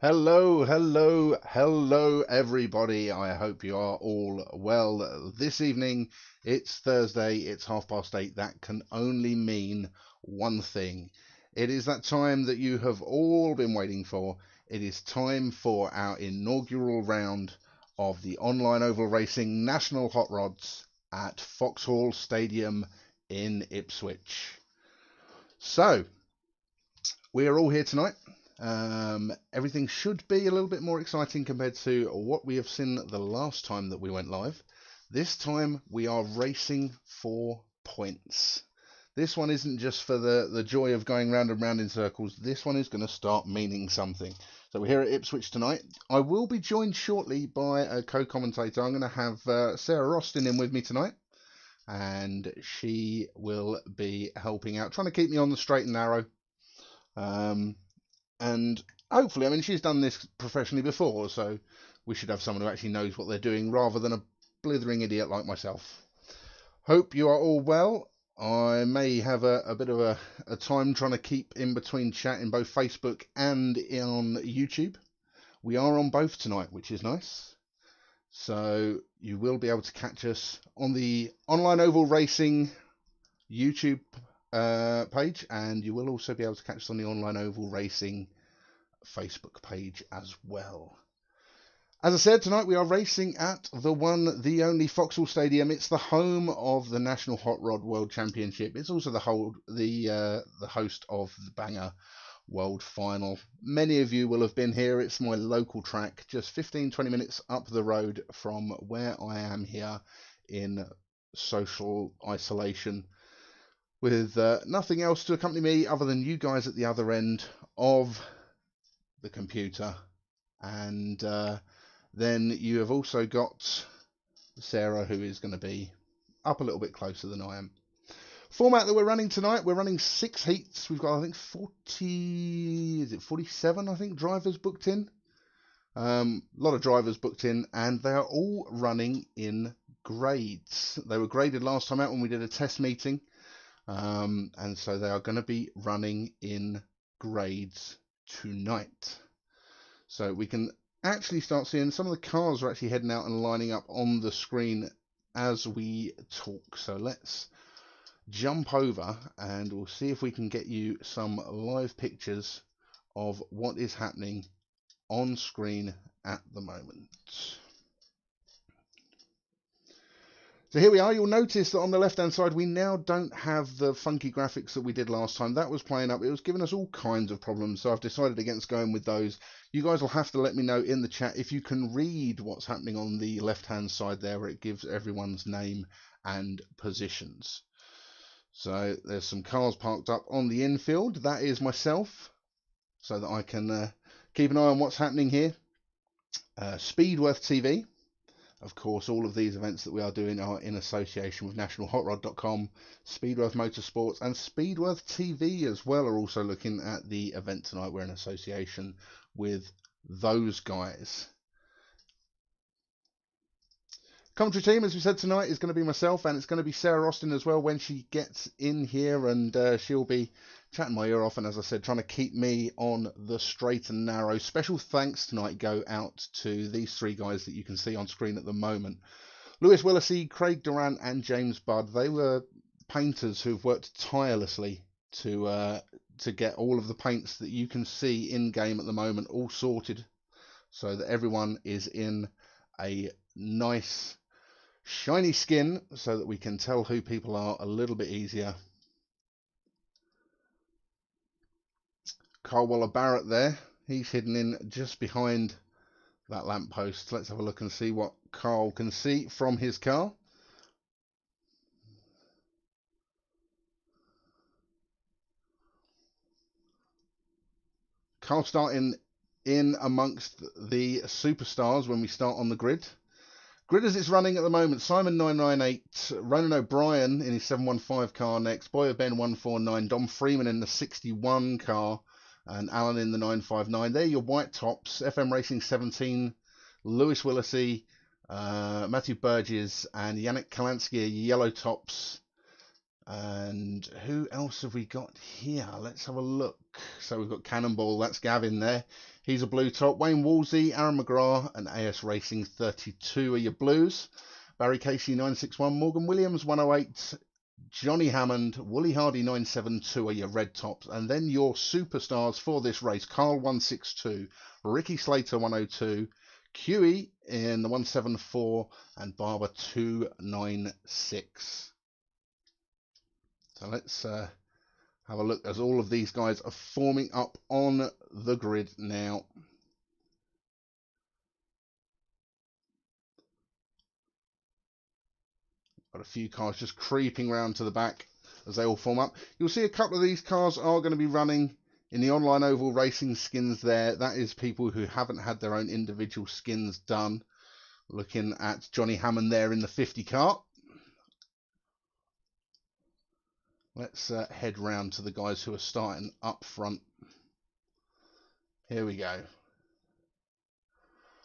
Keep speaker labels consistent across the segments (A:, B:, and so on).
A: Hello, hello, hello, everybody. I hope you are all well. This evening, it's Thursday, it's 8:30. That can only mean one thing. It is that time that you have all been waiting for. It is time for our inaugural round of the online oval racing national hot rods at Foxhall Stadium in Ipswich. So, we are all here tonight. Everything should be a little bit more exciting compared to what we have seen the last time that we went live. This time we are racing for points. This one isn't just for the joy of going round and round in circles. This one is going to start meaning something. So we're here at Ipswich tonight. I will be joined shortly by a co-commentator. I'm going to have Sarah Austin in with me tonight, and she will be helping out, trying to keep me on the straight and narrow. And hopefully, I mean, she's done this professionally before, so we should have someone who actually knows what they're doing rather than a blithering idiot like myself. Hope you are all well. I may have a bit of a time trying to keep in between chat in both Facebook and on YouTube. We are on both tonight, which is nice. So you will be able to catch us on the Online Oval Racing YouTube page, and you will also be able to catch us on the Online Oval Racing Facebook page as well. As I said, tonight we are racing at the one, the only Foxhall Stadium. It's the home of the National Hot Rod World Championship. It's also the host of the Banger World Final. Many of you will have been here. It's my local track, just 15-20 minutes up the road from where I am here in social isolation, with nothing else to accompany me other than you guys at the other end of the computer. And then you have also got Sarah, who is going to be up a little bit closer than I am. Format that we're running tonight, we're running 6 heats. We've got, I think, 47, I think, drivers booked in. A lot of drivers booked in, and they are all running in grades. They were graded last time out when we did a test meeting. And so they are going to be running in grades tonight. So we can actually start seeing some of the cars are actually heading out and lining up on the screen as we talk. So let's jump over and we'll see if we can get you some live pictures of what is happening on screen at the moment. So here we are. You'll notice that on the left-hand side, we now don't have the funky graphics that we did last time. That was playing up. It was giving us all kinds of problems, so I've decided against going with those. You guys will have to let me know in the chat if you can read what's happening on the left-hand side there, where it gives everyone's name and positions. So there's some cars parked up on the infield. That is myself, so that I can keep an eye on what's happening here. Speedworth TV. Of course, all of these events that we are doing are in association with nationalhotrod.com, Speedworth Motorsports, and Speedworth TV as well are also looking at the event tonight. We're in association with those guys. Commentary team, as we said tonight, is going to be myself, and it's going to be Sarah Austin as well when she gets in here, and she'll be chatting my ear off, and as I said, trying to keep me on the straight and narrow. Special thanks tonight go out to these 3 guys that you can see on screen at the moment. Lewis Willisey, Craig Durant, and James Budd. They were painters who've worked tirelessly to get all of the paints that you can see in game at the moment all sorted, so that everyone is in a nice shiny skin, so that we can tell who people are a little bit easier. Carl Waller Barrett there, he's hidden in just behind that lamppost. Let's have a look and see what Carl can see from his car. Carl starting in amongst the superstars when we start on the grid. Grid as it's running at the moment: Simon 998, Ronan O'Brien in his 715 car next, Boyer Ben 149, Dom Freeman in the 61 car, and Alan in the 959. They're your white tops. FM Racing 17, Lewis Willisey, Matthew Burgess, and Yannick Kalansky are yellow tops. And who else have we got here? Let's have a look. So we've got Cannonball, that's Gavin there. He's a blue top. Wayne Wolsey, Aaron McGrath, and AS Racing 32 are your blues. Barry Casey 961, Morgan Williams 108, Johnny Hammond, Wooly Hardy 972 are your red tops. And then your superstars for this race: Carl 162, Ricky Slater 102, QE in the 174, and Barber 296. So let's have a look as all of these guys are forming up on the grid now. Got a few cars just creeping round to the back as they all form up. You'll see a couple of these cars are going to be running in the online oval racing skins there. That is people who haven't had their own individual skins done. Looking at Johnny Hammond there in the 50 car. Let's head round to the guys who are starting up front. Here we go.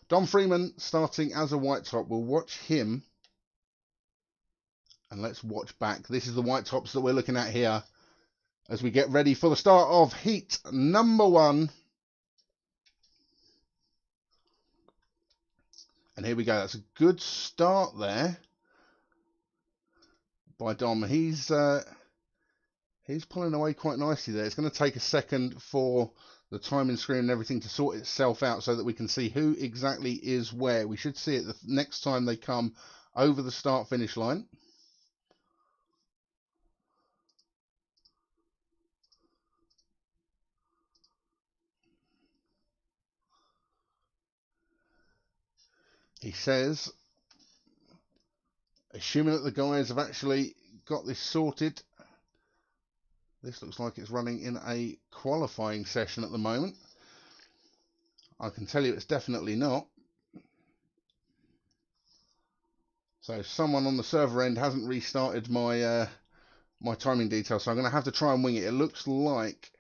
A: Don Freeman starting as a white top. We'll watch him. And let's watch back. This is the white tops that we're looking at here as we get ready for the start of heat number 1. And here we go. That's a good start there by Dom. He's pulling away quite nicely there. It's going to take a second for the timing screen and everything to sort itself out so that we can see who exactly is where. We should see it the next time they come over the start-finish line. He says, assuming that the guys have actually got this sorted, this looks like it's running in a qualifying session at the moment. I can tell you it's definitely not. So someone on the server end hasn't restarted my my timing details, so I'm going to have to try and wing it. It looks like,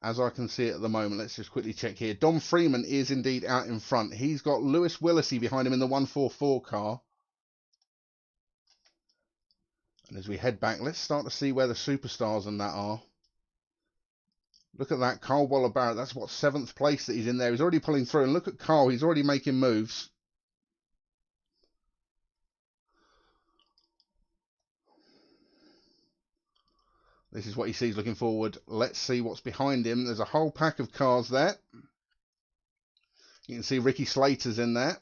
A: as I can see it at the moment, let's just quickly check here. Dom Freeman is indeed out in front. He's got Lewis Willesey behind him in the 144 car. And as we head back, let's start to see where the superstars and that are. Look at that, Carl Waller-Barrett. That's what, 7th place that he's in there. He's already pulling through. And look at Carl, he's already making moves. This is what he sees looking forward. Let's see what's behind him. There's a whole pack of cars there. You can see Ricky Slater's in there.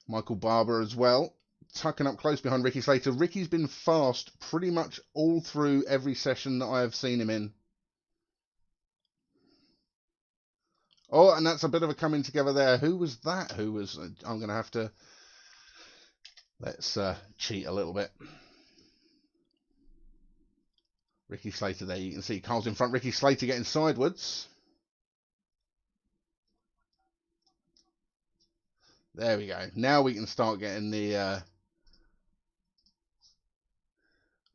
A: Michael Barber as well, tucking up close behind Ricky Slater. Ricky's been fast pretty much all through every session that I have seen him in. Oh, and that's a bit of a coming together there. Who was that? Who was... I'm going to have to... Let's cheat a little bit. Ricky Slater there. You can see Carl's in front. Ricky Slater getting sideways. There we go. Now we can start getting the...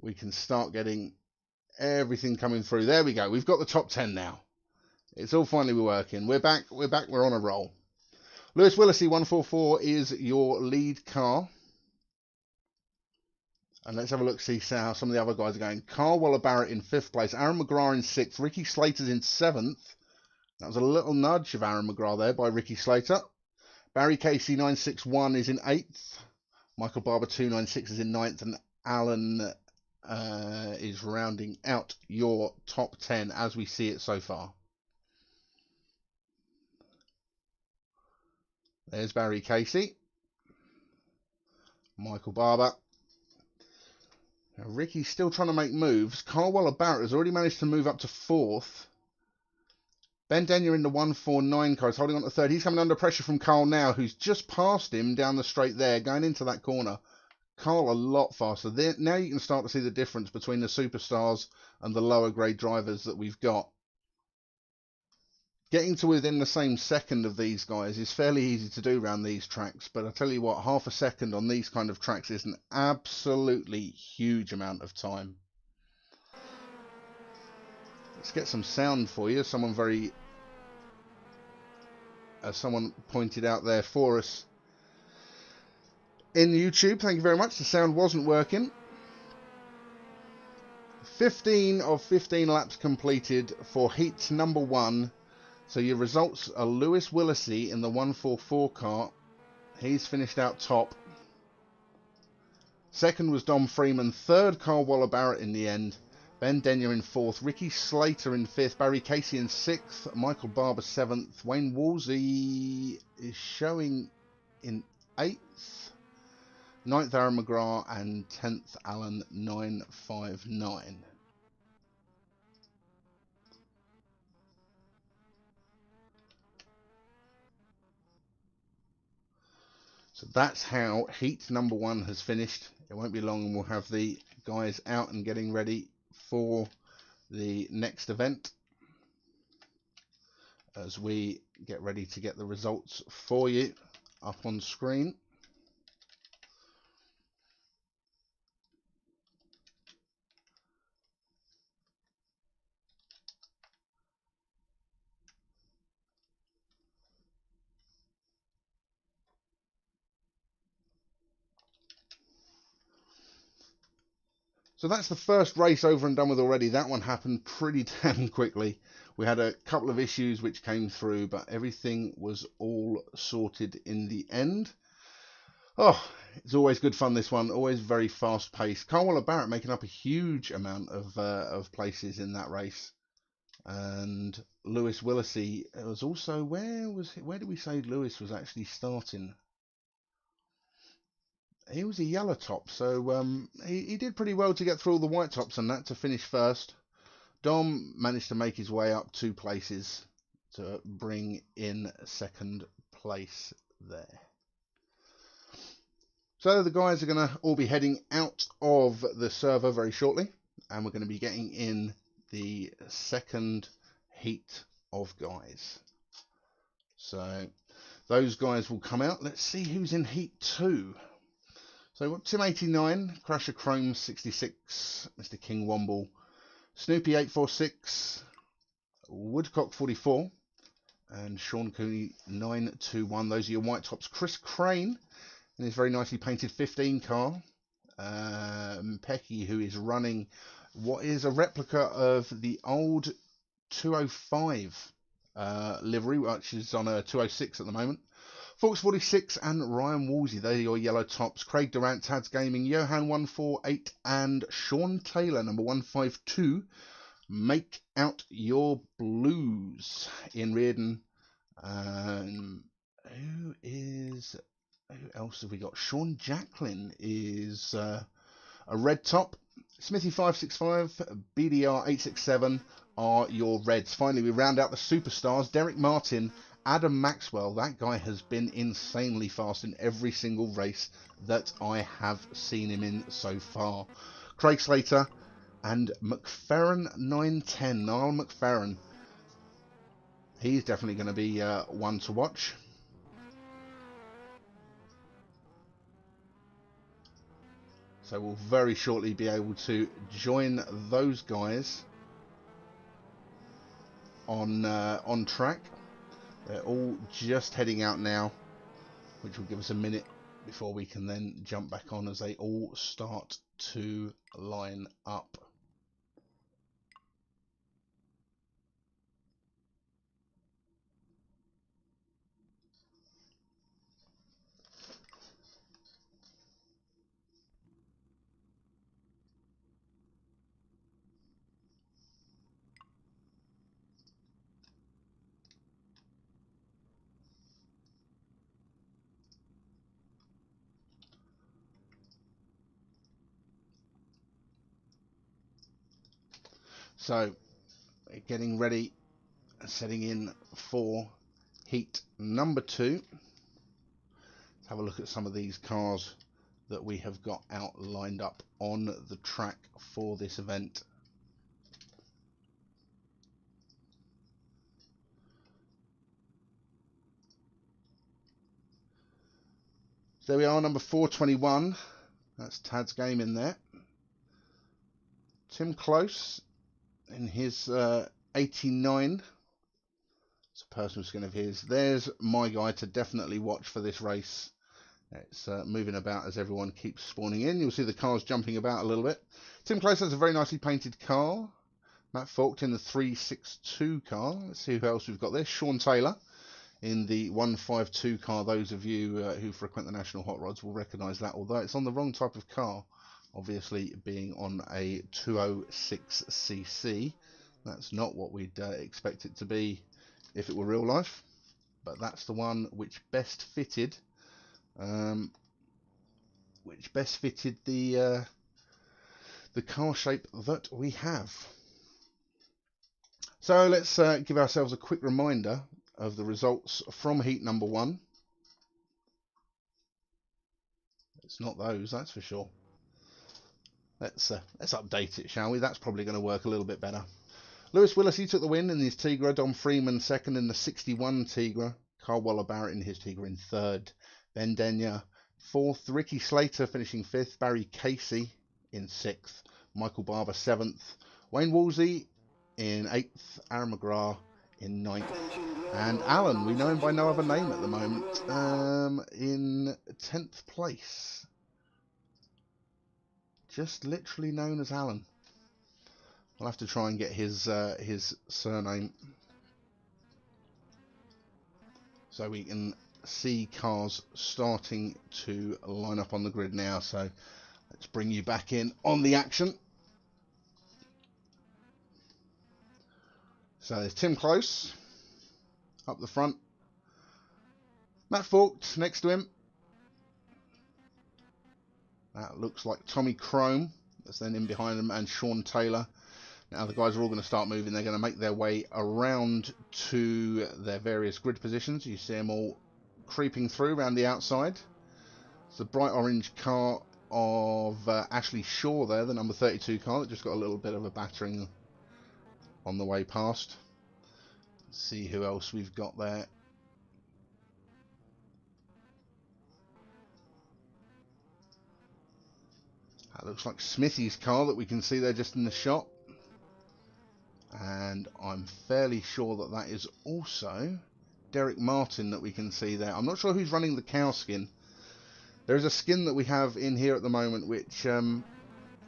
A: we can start getting everything coming through. There we go. We've got the top 10 now. It's all finally working. We're back. We're back. We're on a roll. Lewis Willesey 144 is your lead car. And let's have a look, see how some of the other guys are going. Carl Waller-Barrett in 5th place. Aaron McGrath in 6th. Ricky Slater's in 7th. That was a little nudge of Aaron McGrath there by Ricky Slater. Barry Casey 961 is in 8th. Michael Barber 296 is in 9th. And Alan is rounding out your top 10 as we see it so far. There's Barry Casey. Michael Barber. Now, Ricky's still trying to make moves. Carl Waller-Barrett has already managed to move up to 4th. Ben Denyer in the 149 car is holding on to 3rd. He's coming under pressure from Carl now, who's just passed him down the straight there, going into that corner. Carl a lot faster. There, now you can start to see the difference between the superstars and the lower grade drivers that we've got. Getting to within the same second of these guys is fairly easy to do around these tracks, but I tell you what, half a second on these kind of tracks is an absolutely huge amount of time. Let's get some sound for you. Someone pointed out there for us in YouTube. Thank you very much. The sound wasn't working. 15 of 15 laps completed for heat number 1. So your results are Lewis Willisey in the 144 car. He's finished out top. Second was Dom Freeman. Third, Carl Waller-Barrett in the end. Ben Denyer in fourth. Ricky Slater in fifth. Barry Casey in sixth. Michael Barber seventh. Wayne Woolsey is showing in eighth. Ninth, Aaron McGrath. And 10th, Alan 959. So that's how heat number 1 has finished. It won't be long and we'll have the guys out and getting ready for the next event as we get ready to get the results for you up on screen. So that's the first race over and done with already. That one happened pretty damn quickly. We had a couple of issues which came through, but everything was all sorted in the end. Oh, it's always good fun, this one. Always very fast paced. Carl Waller-Barrett making up a huge amount of places in that race. And Lewis Willisey was also, where did we say Lewis was actually starting? He was a yellow top, so he did pretty well to get through all the white tops and that to finish first. Dom managed to make his way up 2 places to bring in second place there. So the guys are going to all be heading out of the server very shortly, and we're going to be getting in the second heat of guys. So those guys will come out. Let's see who's in heat 2. So we've got Tim 89, Crusher Chrome 66, Mr. King Womble, Snoopy 846, Woodcock 44, and Sean Cooney 921. Those are your white tops. Chris Crane in his very nicely painted 15 car. Pecky, who is running what is a replica of the old 205 livery, which is on a 206 at the moment. Fox 46 and Ryan Woolsey, they're your yellow tops. Craig Durant, Tads Gaming, Johan 148 and Sean Taylor, number 152. Make out your blues in Reardon. Who else have we got? Sean Jacklin is a red top. Smithy 565, BDR 867 are your reds. Finally, we round out the superstars. Derek Martin, Adam Maxwell, that guy has been insanely fast in every single race that I have seen him in so far. Craig Slater and McFerrin 910, Niall McFerrin. He's definitely going to be one to watch. So we'll very shortly be able to join those guys on track. They're all just heading out now, which will give us a minute before we can then jump back on as they all start to line up. So, getting ready, setting in for heat number 2. Let's have a look at some of these cars that we have got out lined up on the track for this event. So there we are, number 421. That's Tad's game in there. Tim Close in his 89. It's a personal skin of his. There's my guy to definitely watch for this race. It's moving about as everyone keeps spawning in. You'll see the cars jumping about a little bit. Tim Close has a very nicely painted car. Matt Falk in the 362 car. Let's see who else we've got there. Sean Taylor in the 152 car. Those of you who frequent the National Hot Rods will recognise that, although it's on the wrong type of car, obviously being on a 206cc. That's not what we'd expect it to be if it were real life, but that's the one which best fitted the car shape that we have. So let's give ourselves a quick reminder of the results from heat number 1. It's not those, that's for sure. Let's update it, shall we? That's probably going to work a little bit better. Lewis Willis, he took the win in his Tigra. Dom Freeman second in the 61 Tigra. Carl Waller-Barrett in his Tigra in third. Ben Denyer fourth. Ricky Slater finishing fifth. Barry Casey in sixth. Michael Barber seventh. Wayne Woolsey in eighth. Aaron McGrath in ninth. And Alan, we know him by no other name at the moment, in 10th place. Just literally known as Alan. I'll have to try and get his surname so we can see cars starting to line up on the grid now. So let's bring you back in on the action. So there's Tim Close up the front. Matt Falk next to him. That looks like Tommy Crome. That's then in behind him, and Sean Taylor. Now the guys are all going to start moving. They're going to make their way around to their various grid positions. You see them all creeping through around the outside. It's the bright orange car of Ashley Shaw there, the number 32 car that just got a little bit of a battering on the way past. Let's see who else we've got there. That looks like Smithy's car that we can see there just in the shot. And I'm fairly sure that that is also Derek Martin that we can see there. I'm not sure who's running the cow skin. There is a skin that we have in here at the moment which I'm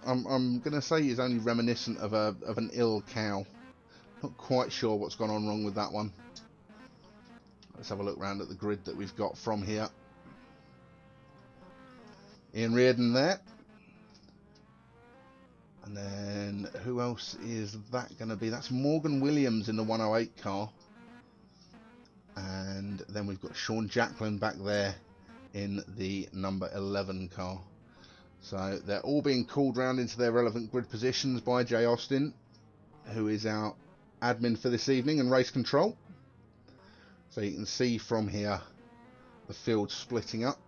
A: going to say is only reminiscent of an ill cow. Not quite sure what's gone on wrong with that one. Let's have a look around at the grid that we've got from here. Ian Reardon there. And then who else is that going to be? That's Morgan Williams in the 108 car. And then we've got Sean Jacklin back there in the number 11 car. So they're all being called round into their relevant grid positions by Jay Austin, who is our admin for this evening and race control. So you can see from here the field splitting up.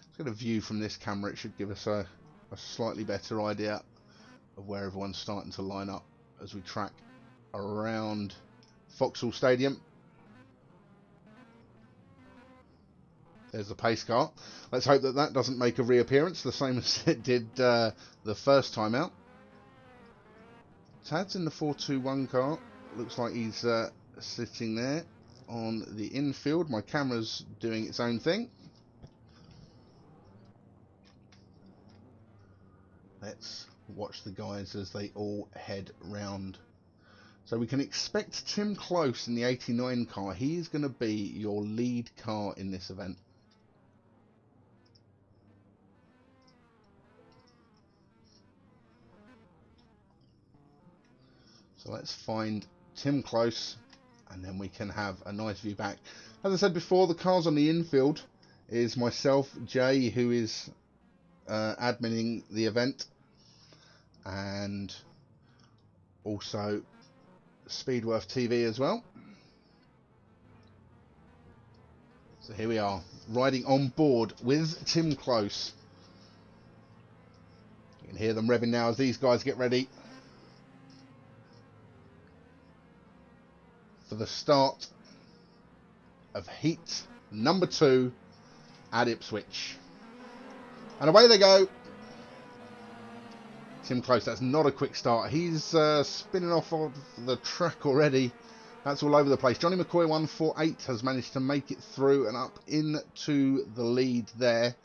A: Let's get a view from this camera. It should give us a slightly better idea of where everyone's starting to line up as we track around Foxhall Stadium. There's the pace car. Let's hope that that doesn't make a reappearance, the same as it did the first time out. Tad's in the 421 car. Looks like he's sitting there on the infield. My camera's doing its own thing. Let's watch the guys as they all head round. So we can expect Tim Close in the 89 car. He is going to be your lead car in this event. So let's find Tim Close and then we can have a nice view back. As I said before, the cars on the infield is myself, Jay, who is adminning the event, and also Speedworth TV as well. So here we are, riding on board with Tim Close. You can hear them revving now as these guys get ready for the start of heat number 2 at Ipswich. And away they go. Tim Close, that's not a quick start. He's spinning off of the track already. That's all over the place. Johnny McCoy 148 has managed to make it through and up into the lead there.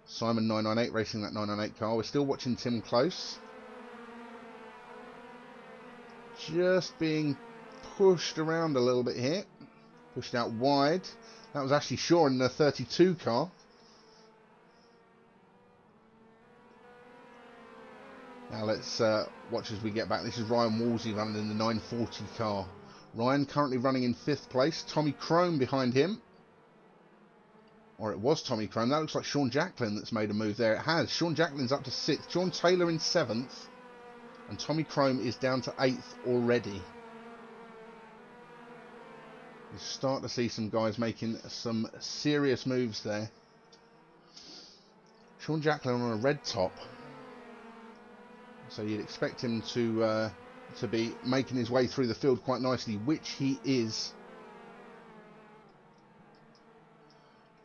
A: Simon 998 racing that 998 car. We're still watching Tim Close. Just being pushed around a little bit here. Pushed out wide. That was actually Shaw in the 32 car. Now let's watch as we get back. This is Ryan Wolsey running in the 940 car. Ryan currently running in 5th place. Tommy Crome behind him. Or it was Tommy Crome. That looks like Sean Jacklin that's made a move there. It has. Sean Jacklin's up to 6th. John Taylor in 7th. And Tommy Crome is down to 8th already. You start to see some guys making some serious moves there. Sean Jacklin on a red top. So you'd expect him to be making his way through the field quite nicely, which he is.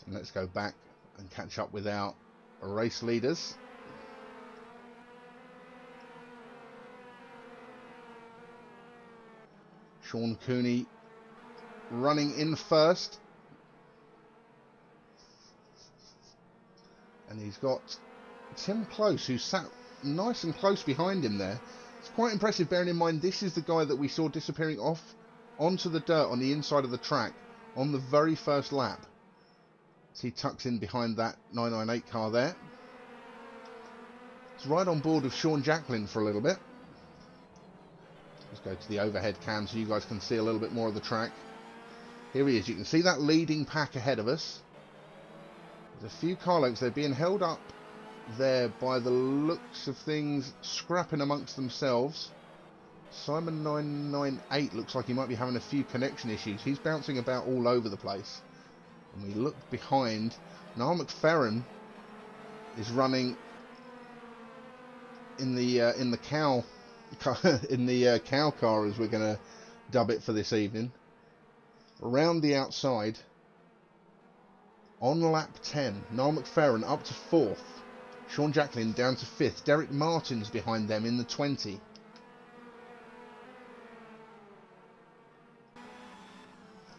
A: And let's go back and catch up with our race leaders. Sean Cooney running in first. And he's got Tim Close, who sat nice and close behind him there. It's quite impressive, bearing in mind this is the guy that we saw disappearing off onto the dirt on the inside of the track on the very first lap. So he tucks in behind that 998 car there. It's right on board with Sean Jacklin for a little bit. Let's go to the overhead cam so you guys can see a little bit more of the track. Here he is. You can see that leading pack ahead of us. There's a few car lengths. They're being held up there by the looks of things, scrapping amongst themselves. Simon 998 looks like he might be having a few connection issues. He's bouncing about all over the place. And we look behind. Niall McFerrin is running in the cow cow car, as we're going to dub it for this evening. Around the outside on lap 10, Niall McFerrin up to 4th. Sean Jacklin down to 5th. Derek Martin's behind them in the 20.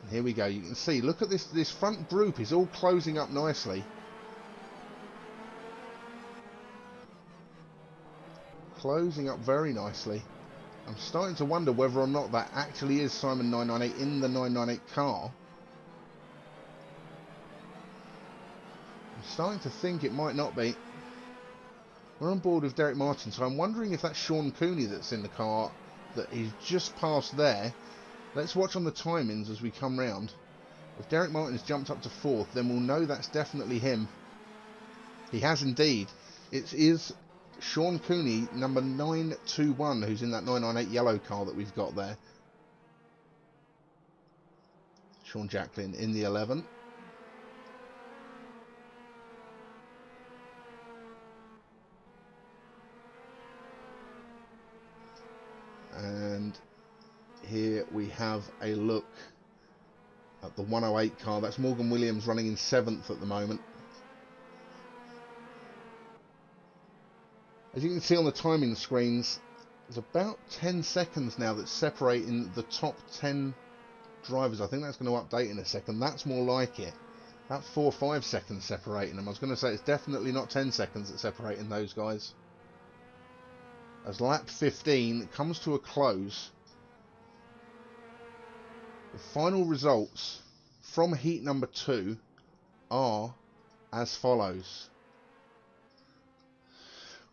A: And here we go. You can see, look at this front group is all closing up nicely. Closing up very nicely. I'm starting to wonder whether or not that actually is Simon 998 in the 998 car. I'm starting to think it might not be. We're on board with Derek Martin, so I'm wondering if that's Sean Cooney that's in the car that he's just passed there. Let's watch on the timings as we come round. If Derek Martin has jumped up to 4th, then we'll know that's definitely him. He has indeed. It is Sean Cooney, number 921, who's in that 998 yellow car that we've got there. Sean Jacklin in the 11. And here we have a look at the 108 car. That's Morgan Williams running in 7th at the moment. As you can see on the timing screens, there's about 10 seconds now that's separating the top 10 drivers. I think that's going to update in a second. That's more like it. About 4 or 5 seconds separating them. I was going to say it's definitely not 10 seconds that's separating those guys. As lap 15 comes to a close, the final results from heat number 2 are as follows.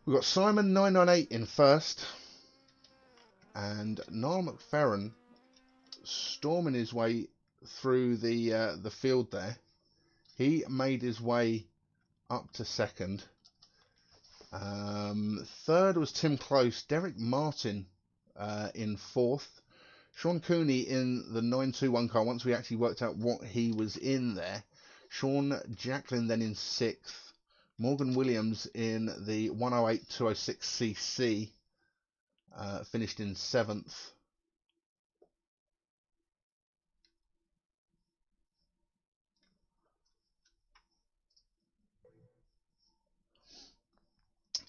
A: We've got Simon 998 in first, and Niall McFerrin storming his way through the field there. He made his way up to second. Third was Tim Close. Derek Martin in 4th. Sean Cooney in the 921 car, once we actually worked out what he was in there. Sean Jacklin then in 6th. Morgan Williams in the 108 206cc, finished in 7th.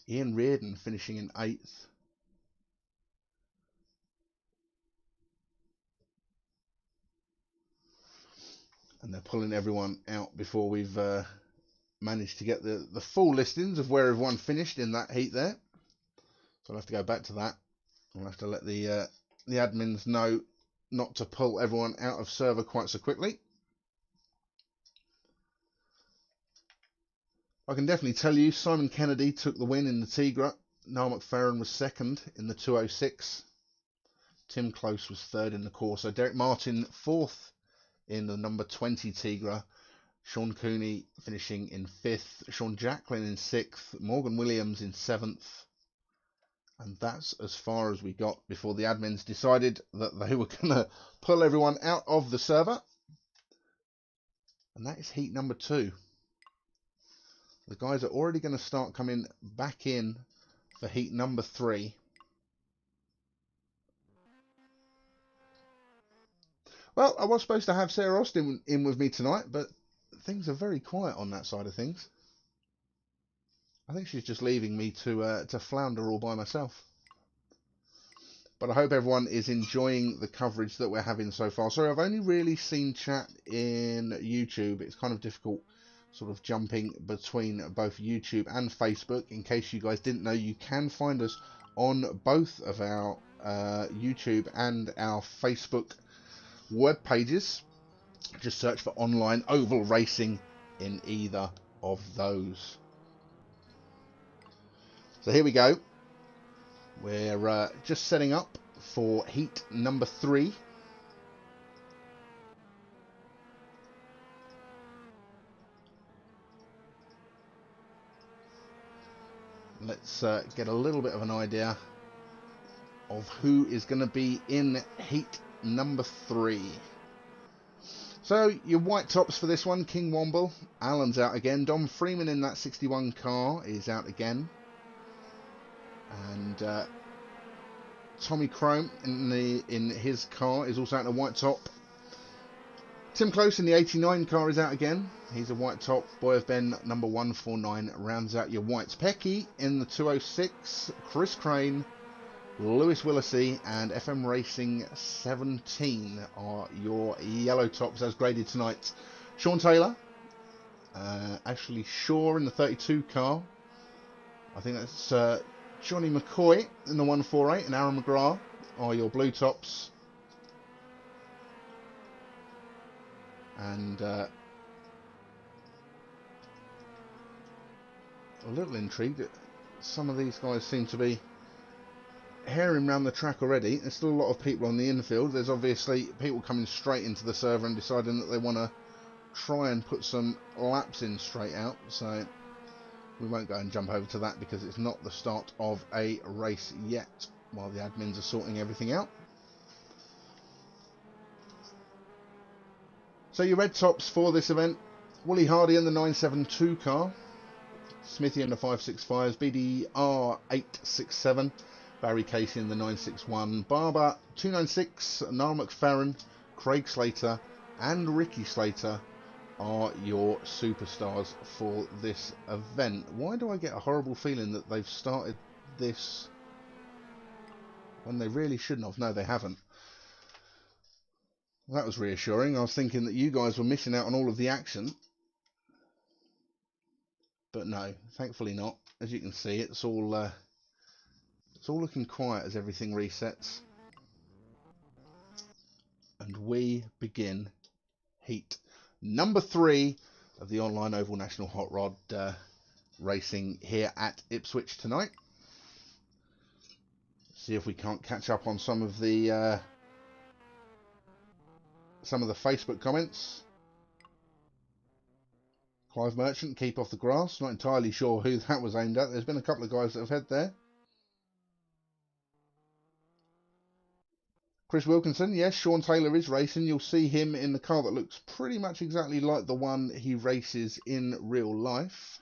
A: Ian Reardon finishing in 8th. And they're pulling everyone out before we've managed to get the full listings of where everyone finished in that heat there. So I'll have to go back to that. I'll have to let the admins know not to pull everyone out of server quite so quickly. I can definitely tell you Simon Kennedy took the win in the Tigra. Niall McFerrin was second in the 206. Tim Close was third in the Corso. Derek Martin fourth in the number 20 Tigra. Sean Cooney finishing in 5th, Sean Jacklin in 6th, Morgan Williams in 7th. And that's as far as we got before the admins decided that they were going to pull everyone out of the server. And that is heat number 2. The guys are already going to start coming back in for heat number 3. Well, I was supposed to have Sarah Austin in with me tonight, but things are very quiet on that side of things. I think she's just leaving me to flounder all by myself. But I hope everyone is enjoying the coverage that we're having so far. Sorry, I've only really seen chat in YouTube. It's kind of difficult sort of jumping between both YouTube and Facebook. In case you guys didn't know, you can find us on both of our YouTube and our Facebook web pages. Just search for Online Oval Racing in either of those. So here we go. We're just setting up for heat number 3. Let's get a little bit of an idea of who is going to be in heat number 3. So your white tops for this one: King Womble, Alan's out again. Dom Freeman in that 61 car is out again. And Tommy Chrome in his car is also out in a white top. Tim Close in the 89 car is out again. He's a white top. Boy of Ben number 149 rounds out your whites. Pecky in the 206. Chris Crane, Lewis Willisey and FM Racing 17 are your yellow tops as graded tonight. Sean Taylor, Ashley Shaw in the 32 car. I think that's Johnny McCoy in the 148 and Aaron McGrath are your blue tops. And a little intrigued that some of these guys seem to be herring around the track already. There's still a lot of people on the infield. There's obviously people coming straight into the server and deciding that they want to try and put some laps in straight out. So we won't go and jump over to that because it's not the start of a race yet while the admins are sorting everything out. So your red tops for this event: Wally Hardy in the 972 car, Smithy in the 565s, BDR 867, Barry Casey in the 961, Barber 296, Niall McFerrin, Craig Slater and Ricky Slater are your superstars for this event. Why do I get a horrible feeling that they've started this when they really shouldn't have? No, they haven't. That was reassuring. I was thinking that you guys were missing out on all of the action. But no, thankfully not. As you can see, it's all looking quiet as everything resets. And we begin heat number 3 of the Online Oval National Hot Rod racing here at Ipswich tonight. See if we can't catch up on some of the Facebook comments. Clive Merchant, keep off the grass. Not entirely sure who that was aimed at. There's been a couple of guys that have had there. Chris Wilkinson, yes, Sean Taylor is racing. You'll see him in the car that looks pretty much exactly like the one he races in real life.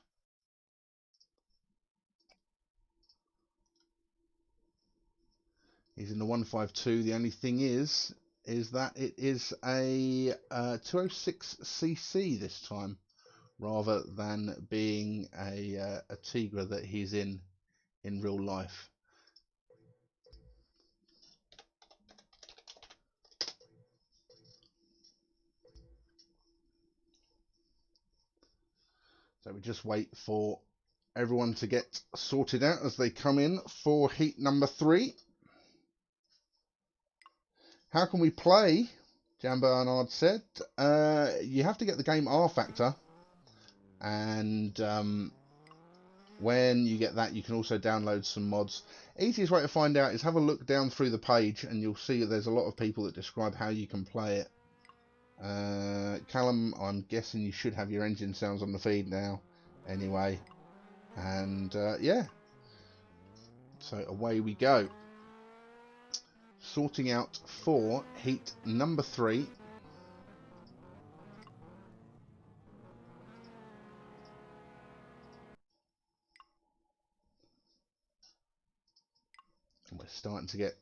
A: He's in the 152. The only thing is that it is a 206cc this time, rather than being a Tigra that he's in real life. So we just wait for everyone to get sorted out as they come in for heat number 3. How can we play? Jan Bernard said. You have to get the game R Factor, and when you get that, you can also download some mods. Easiest way to find out is have a look down through the page, and you'll see there's a lot of people that describe how you can play it. Callum, I'm guessing you should have your engine sounds on the feed now anyway, and yeah, so away we go, sorting out for heat number 3. And we're starting to get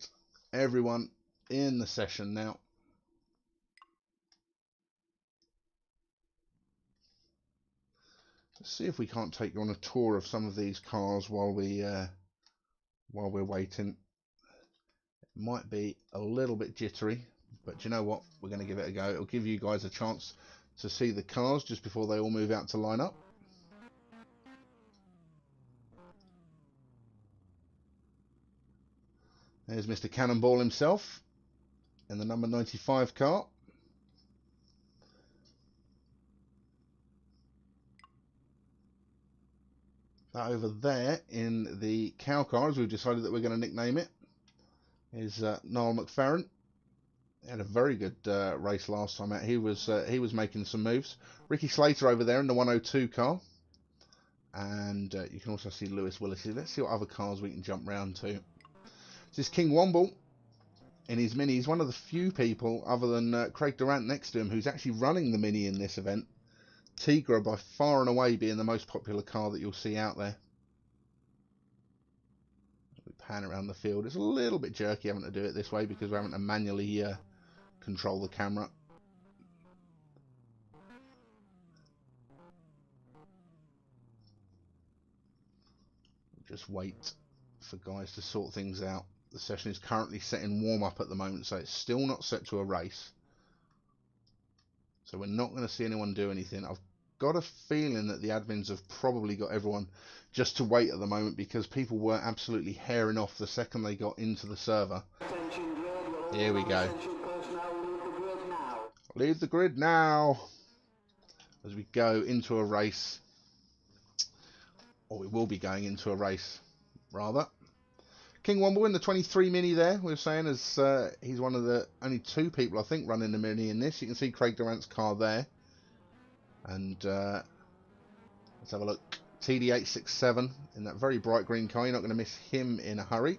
A: everyone in the session now. Let's see if we can't take you on a tour of some of these cars while we're waiting. It might be a little bit jittery, but you know what? We're going to give it a go. It'll give you guys a chance to see the cars just before they all move out to line up. There's Mr. Cannonball himself in the number 95 car. That over there in the cow car, as we've decided that we're going to nickname it, is Niall McFerrin. He had a very good race last time out. He was making some moves. Ricky Slater over there in the 102 car. And you can also see Lewis Willissey. Let's see what other cars we can jump round to. This is King Womble in his Mini. He's one of the few people, other than Craig Durant next to him, who's actually running the Mini in this event. Tigra by far and away being the most popular car that you'll see out there. We pan around the field. It's a little bit jerky having to do it this way because we're having to manually control the camera. Just wait for guys to sort things out. The session is currently set in warm-up at the moment, so it's still not set to a race. So we're not going to see anyone do anything. I've got a feeling that the admins have probably got everyone just to wait at the moment because people were absolutely herring off the second they got into the server. Here we go. Leave the grid now. As we go into a race. Or we will be going into a race, rather. King Womble in the 23 Mini there, we were saying, as he's one of the only 2 people, I think, running the Mini in this. You can see Craig Durant's car there. And let's have a look. TD867 in that very bright green car. You're not going to miss him in a hurry.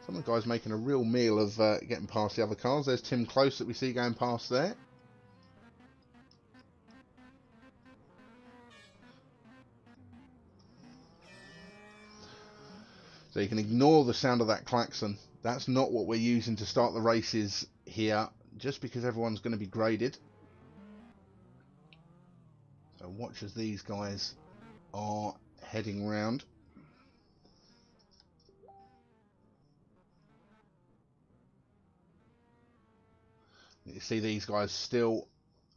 A: Some of the guys making a real meal of getting past the other cars. There's Tim Close that we see going past there. So you can ignore the sound of that klaxon. That's not what we're using to start the races here, just because everyone's going to be graded. So watch as these guys are heading round. You see these guys still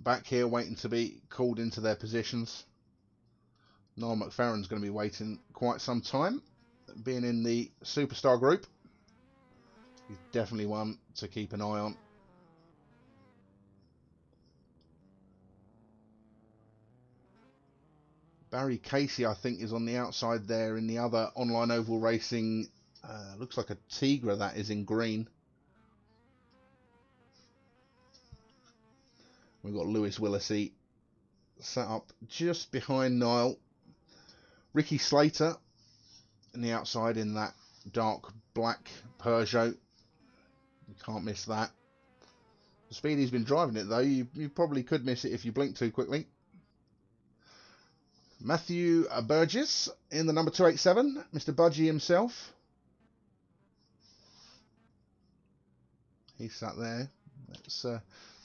A: back here waiting to be called into their positions. Niall McFerrin's going to be waiting quite some time. Being in the Superstar group, he's definitely one to keep an eye on. Barry Casey, I think, is on the outside there in the other online oval racing. Looks like a Tigra, that is, in green. We've got Lewis Willissey set up just behind Niall. Ricky Slater in the outside in that dark black Peugeot. You can't miss that. The speed he's been driving it, though, you probably could miss it if you blink too quickly. Matthew Burgess in the number 287, Mr. Budgie himself. He sat there. Let's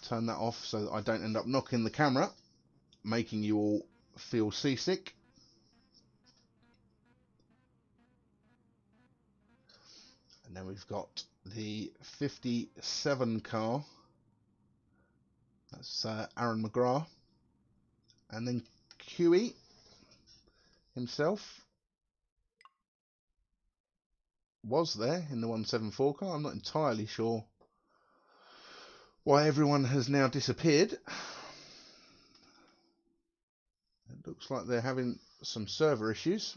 A: turn that off so that I don't end up knocking the camera, making you all feel seasick. And then we've got the 57 car. That's Aaron McGrath. And then QE himself was there in the 174 car. I'm not entirely sure why everyone has now disappeared. It looks like they're having some server issues.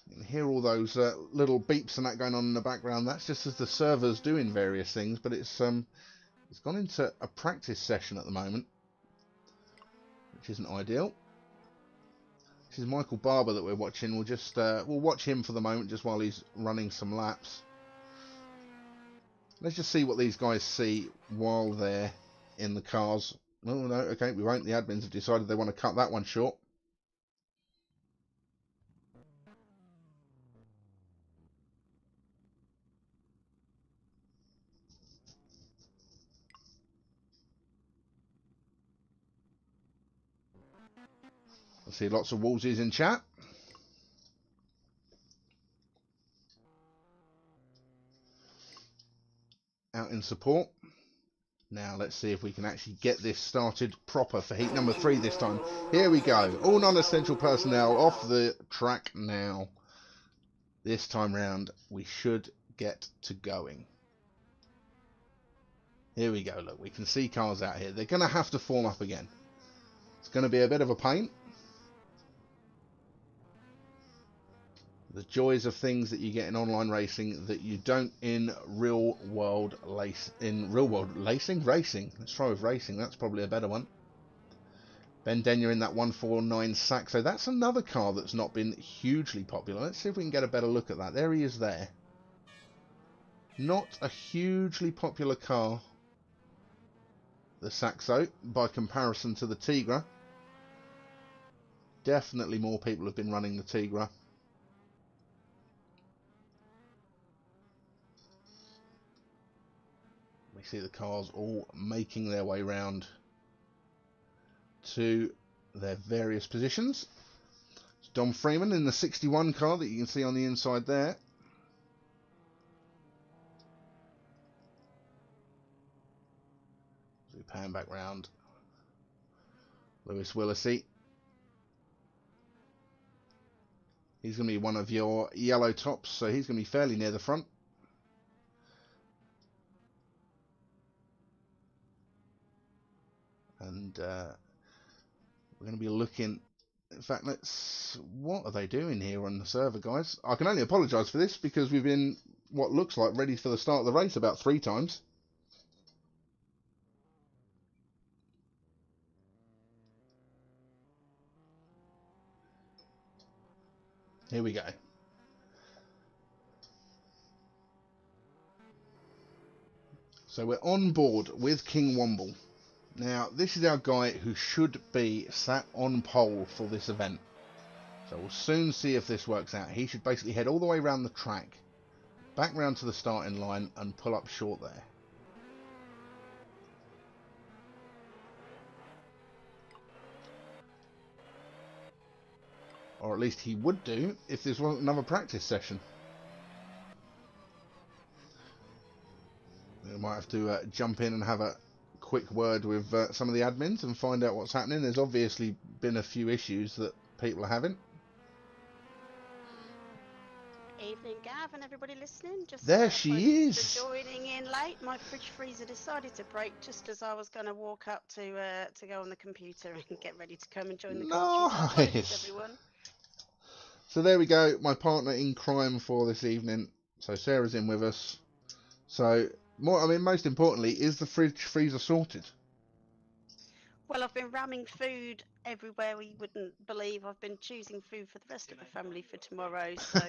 A: You can hear all those little beeps and that going on in the background. That's just as the server's doing various things, but it's gone into a practice session at the moment, which isn't ideal. This is Michael Barber that we're watching. We'll just we'll watch him for the moment, just while he's running some laps. Let's just see what these guys see while they're in the cars. Oh no, okay, we won't. The admins have decided they want to cut that one short. I see lots of Woolsies in chat. Out in support. Now let's see if we can actually get this started proper for heat number 3 this time. Here we go. All non-essential personnel off the track now. This time round we should get to going. Here we go. Look, we can see cars out here. They're going to have to form up again. It's going to be a bit of a pain. The joys of things that you get in online racing that you don't in real world racing. Let's try with racing. That's probably a better one. Ben Denyer in that 149 Saxo. That's another car that's not been hugely popular. Let's see if we can get a better look at that. There he is there. Not a hugely popular car, the Saxo, by comparison to the Tigra. Definitely more people have been running the Tigra. We see the cars all making their way round to their various positions. It's Dom Freeman in the 61 car that you can see on the inside there. So we pan back round. Lewis Willisey. He's going to be one of your yellow tops, so he's going to be fairly near the front. And we're going to be looking. In fact, what are they doing here on the server, guys? I can only apologise for this because we've been what looks like ready for the start of the race about 3 times. Here we go. So we're on board with King Womble. Now, this is our guy who should be sat on pole for this event. So we'll soon see if this works out. He should basically head all the way around the track, back round to the starting line and pull up short there. Or at least he would do if this wasn't another practice session. We might have to jump in and have a quick word with some of the admins and find out what's happening. There's obviously been a few issues that people are having.
B: Evening, Gav, and everybody listening. Just
A: there she is.
B: For joining in late. My fridge freezer decided to break just as I was going to walk up to go on the computer and get ready to come and join the commentary.
A: Nice. So there we go. My partner in crime for this evening. So Sarah's in with us. So most importantly, is the fridge freezer sorted?
B: Well, I've been ramming food everywhere we wouldn't believe. I've been choosing food for the rest of the family for tomorrow. So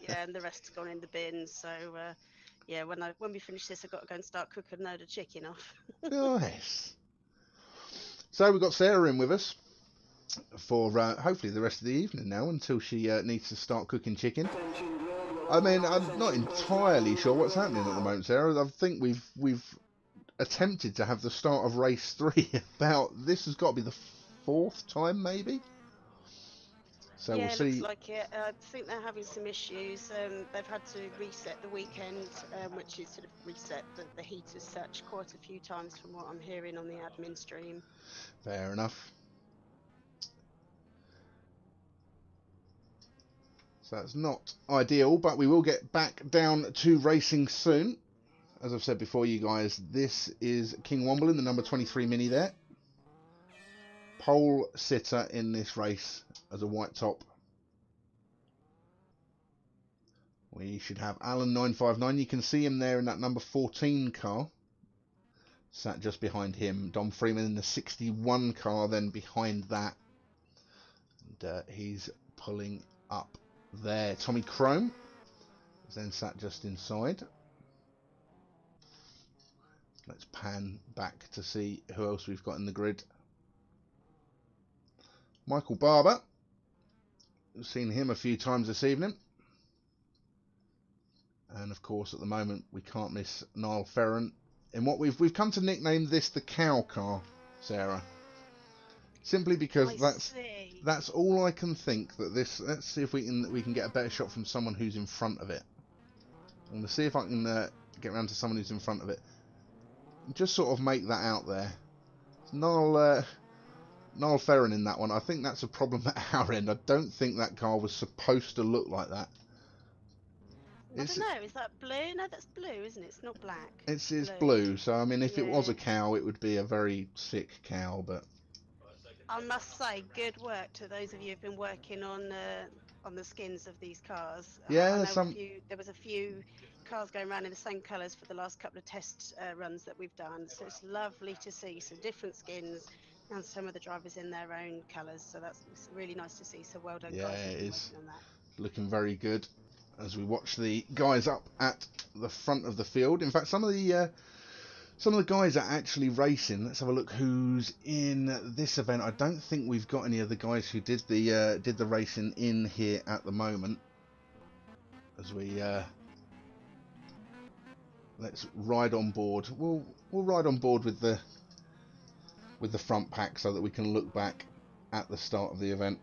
B: yeah, and the rest's gone in the bin. So yeah, when we finish this, I've got to go and start cooking a load of chicken off.
A: Nice. So we've got Sarah in with us for hopefully the rest of the evening now, until she needs to start cooking chicken. I mean, I'm not entirely sure what's happening at the moment, Sarah. I think we've attempted to have the start of race 3 about, this has got to be the 4th time maybe. So
B: Yeah,
A: we'll
B: it looks
A: see.
B: like it. I think they're having some issues. They've had to reset the weekend, which is sort of reset the heat as such quite a few times from what I'm hearing on the admin stream.
A: Fair enough. So that's not ideal, but we will get back down to racing soon. As I've said before, you guys, this is King Womble in the number 23 Mini there. Pole sitter in this race as a white top. We should have Alan 959. You can see him there in that number 14 car. Sat just behind him. Dom Freeman in the 61 car then behind that. And he's pulling up there. Tommy Chrome is then sat just inside. Let's pan back to see who else we've got in the grid. Michael Barber. We've seen him a few times this evening. And of course, at the moment, we can't miss Niall Ferran in what we've come to nickname this the cow car, Sarah. Simply because that's all I can think that this. Let's see if we can get a better shot from someone who's in front of it. I'm going to see if I can get around to someone who's in front of it. Just sort of make that out there. Niall Ferran in that one. I think that's a problem at our end. I don't think that car was supposed to look like that.
B: I don't know, is that blue? No, that's blue, isn't it? It's not black.
A: It's blue, so I mean, if it was a cow, it would be a very sick cow, but...
B: I must say, good work to those of you who've been working on the skins of these cars.
A: Yeah,
B: there was a few cars going around in the same colours for the last couple of test runs that we've done, so it's lovely to see some different skins and some of the drivers in their own colours, so that's really nice to see. So well done, guys,
A: it is
B: on that.
A: Looking very good as we watch the guys up at the front of the field. In fact, some of the guys are actually racing. Let's have a look who's in this event. I don't think we've got any of the guys who did the racing in here at the moment. As we let's ride on board. We'll ride on board with the front pack so that we can look back at the start of the event.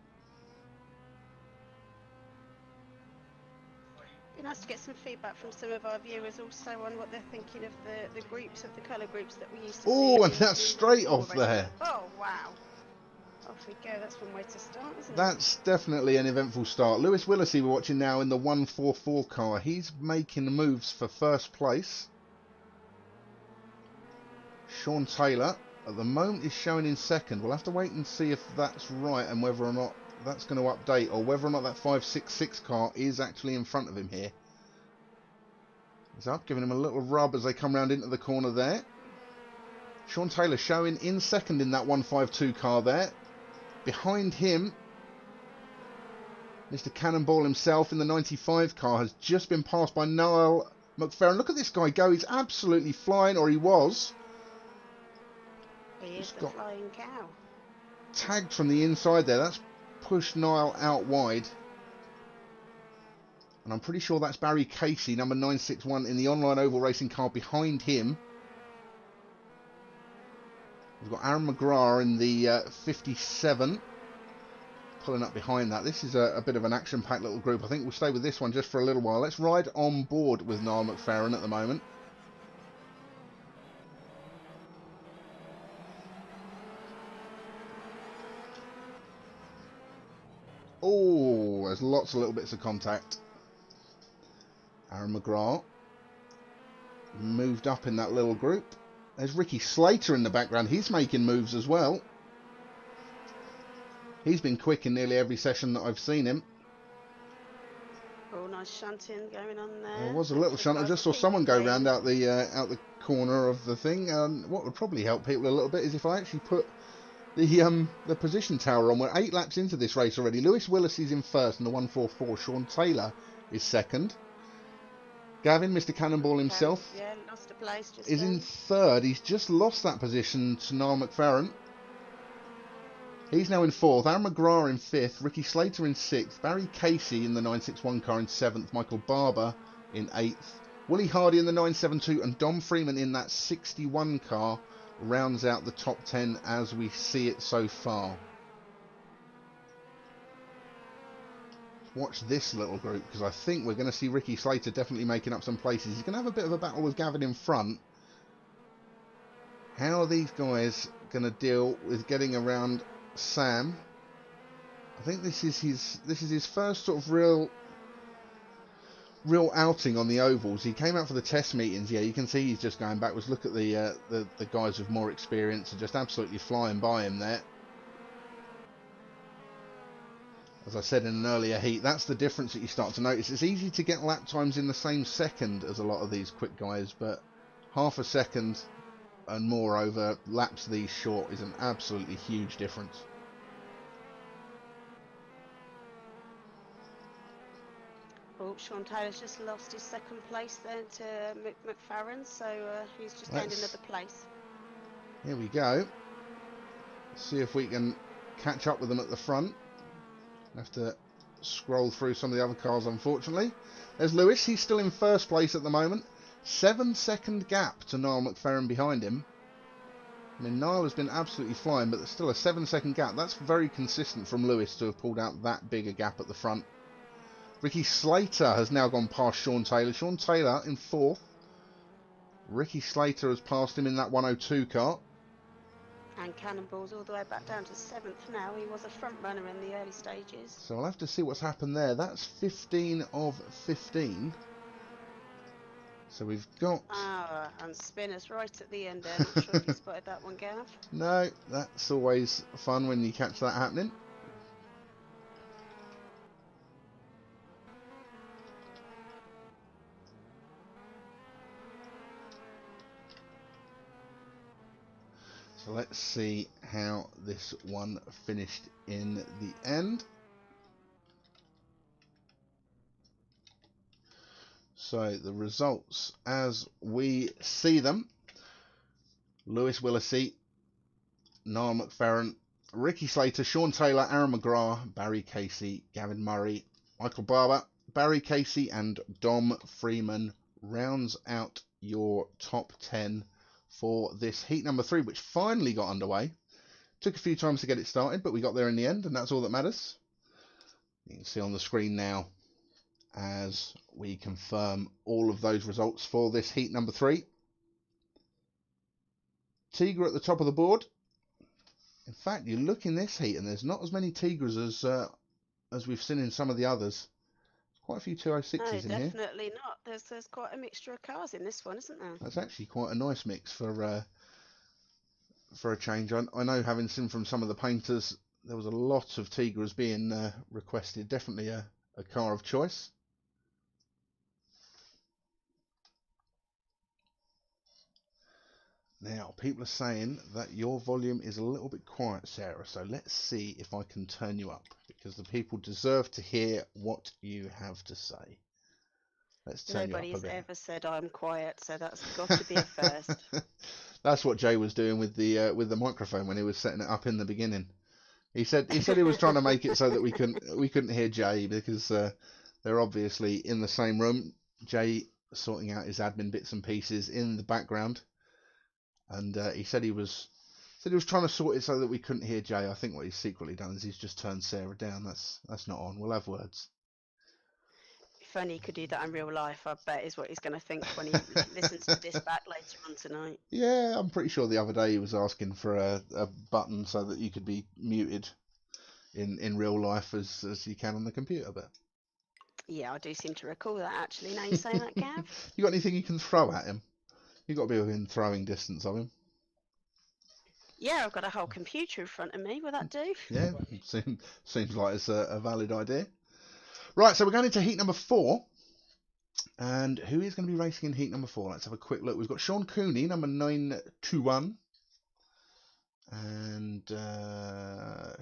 B: Be nice to get some feedback from some of our viewers also on what they're thinking of the groups, of the colour groups that we used to see.
A: Oh, and that's straight off there.
B: Oh, wow. Off we go. That's one way to start, isn't it?
A: That's definitely an eventful start. Lewis Willisey we're watching now in the 144 car. He's making moves for first place. Sean Taylor at the moment is showing in second. We'll have to wait and see if that's right and whether or not that's going to update, or whether or not that 566 car is actually in front of him here. He's up, giving him a little rub as they come round into the corner there. Sean Taylor showing in second in that 152 car there. Behind him, Mr. Cannonball himself in the 95 car has just been passed by Niall McFerrin. Look at this guy go. He's absolutely flying, or he was.
B: He is the flying cow.
A: Tagged from the inside there. That's pushed Niall out wide. And I'm pretty sure that's Barry Casey, number 961, in the online oval racing car behind him. We've got Aaron McGrath in the 57, pulling up behind that. This is a bit of an action-packed little group. I think we'll stay with this one just for a little while. Let's ride on board with Niall McFerrin at the moment. Oh, there's lots of little bits of contact. Aaron McGrath moved up in that little group. There's Ricky Slater in the background. He's making moves as well. He's been quick in nearly every session that I've seen him.
B: Oh, nice shunting going on there.
A: There was a little shunt. I just saw someone go round out the corner of the thing. What would probably help people a little bit is if I actually put the position tower on. We're 8 laps into this race already. Lewis Willisey's in first in the 144. Sean Taylor is second. Gavin, Mr. Cannonball himself,
B: lost a place just
A: is in third. He's just lost that position to Niall McFerrin. He's now in fourth. Aaron McGrath in fifth. Ricky Slater in sixth. Barry Casey in the 961 car in seventh. Michael Barber in eighth. Willie Hardy in the 972 and Dom Freeman in that 61 car rounds out the top 10 as we see it so far. Watch this little group, because I think we're going to see Ricky Slater definitely making up some places. He's going to have a bit of a battle with Gavin in front. How are these guys going to deal with getting around Sam? I think this is his first sort of real outing on the ovals. He came out for the test meetings. Yeah, you can see he's just going backwards. Look at the guys with more experience are just absolutely flying by him there. As I said in an earlier heat, that's the difference that you start to notice. It's easy to get lap times in the same second as a lot of these quick guys, but half a second and more over laps these short is an absolutely huge difference.
B: Oh, Sean Taylor's just lost his second place there to McFarren, so he's just gained another place.
A: Here we go. Let's see if we can catch up with them at the front. Have to scroll through some of the other cars, unfortunately. There's Lewis. He's still in first place at the moment. 7-second gap to Niall McFerrin behind him. I mean, Niall has been absolutely flying, but there's still a 7-second gap. That's very consistent from Lewis to have pulled out that big a gap at the front. Ricky Slater has now gone past Sean Taylor. Sean Taylor in fourth. Ricky Slater has passed him in that 102 car.
B: And Cannonball's all the way back down to 7th now. He was a front runner in the early stages.
A: So I'll have to see what's happened there. That's 15 of 15. So we've got...
B: Ah, and Spinner's right at the end there. Not sure if you spotted that one, Gav.
A: No, that's always fun when you catch that happening. So let's see how this one finished in the end. So the results as we see them: Lewis Willisey, Niall McFerrin, Ricky Slater, Sean Taylor, Aaron McGrath, Barry Casey, Gavin Murray, Michael Barber, Barry Casey and Dom Freeman rounds out your top 10 for this heat number 3, which finally got underway. Took a few times to get it started, but we got there in the end, and that's all that matters. You can see on the screen now as we confirm all of those results for this heat number 3. Tigra at the top of the board. In fact, you look in this heat and there's not as many Tigras as we've seen in some of the others. Quite a few 206s in here.
B: Definitely not. There's quite a mixture of cars in this one, isn't there?
A: That's actually quite a nice mix for a change. I know, having seen from some of the painters, there was a lot of Tigras being requested. Definitely a car of choice. Now, people are saying that your volume is a little bit quiet, Sarah, so let's see if I can turn you up, because the people deserve to hear what you have to say. Let's turn you up a bit.
B: Nobody's ever said I'm quiet, so that's got to be a first.
A: That's what Jay was doing with the microphone when he was setting it up in the beginning. He said he was trying to make it so that we couldn't hear Jay, because they're obviously in the same room. Jay sorting out his admin bits and pieces in the background. And he said he was trying to sort it so that we couldn't hear Jay. I think what he's secretly done is he's just turned Sarah down. That's not on. We'll have words.
B: If only he could do that in real life, I bet is what he's going to think when he listens to this back later on tonight.
A: Yeah, I'm pretty sure the other day he was asking for a button so that you could be muted in real life as you can on the computer. But
B: yeah, I do seem to recall that actually. Now you're saying that, Gav.
A: You got anything you can throw at him? You've got to be within throwing distance of him.
B: Yeah, I've got a whole computer in front of me. Will that do?
A: Yeah, seems like it's a valid idea. Right, so we're going into heat number 4. And who is going to be racing in heat number 4? Let's have a quick look. We've got Sean Cooney, number 921. And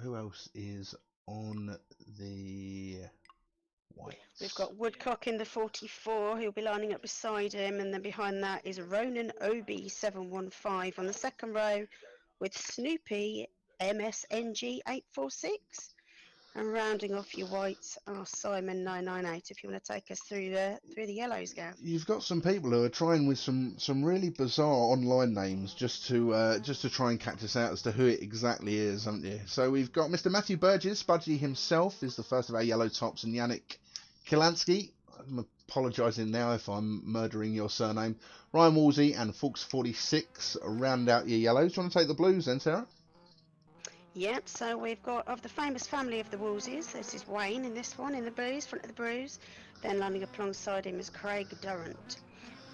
A: who else is on the white?
B: We've got Woodcock in the 44, who'll be lining up beside him, and then behind that is Ronan Obi 715 on the second row with Snoopy MSNG 846. And rounding off your whites are Simon 998. If you want to take us through the yellows, Gav.
A: You've got some people who are trying with some really bizarre online names just to try and catch us out as to who it exactly is, haven't you? So we've got Mr. Matthew Burgess. Spudgy himself is the first of our yellow tops, and Yannick Kilansky. I'm apologising now if I'm murdering your surname. Ryan Wolsey and Fox46 round out your yellows. Do you want to take the blues then, Sarah?
B: Yep, so we've got of the famous family of the Woolseys, this is Wayne in this one, in the blues, front of the blues. Then lining up alongside him is Craig Durrant.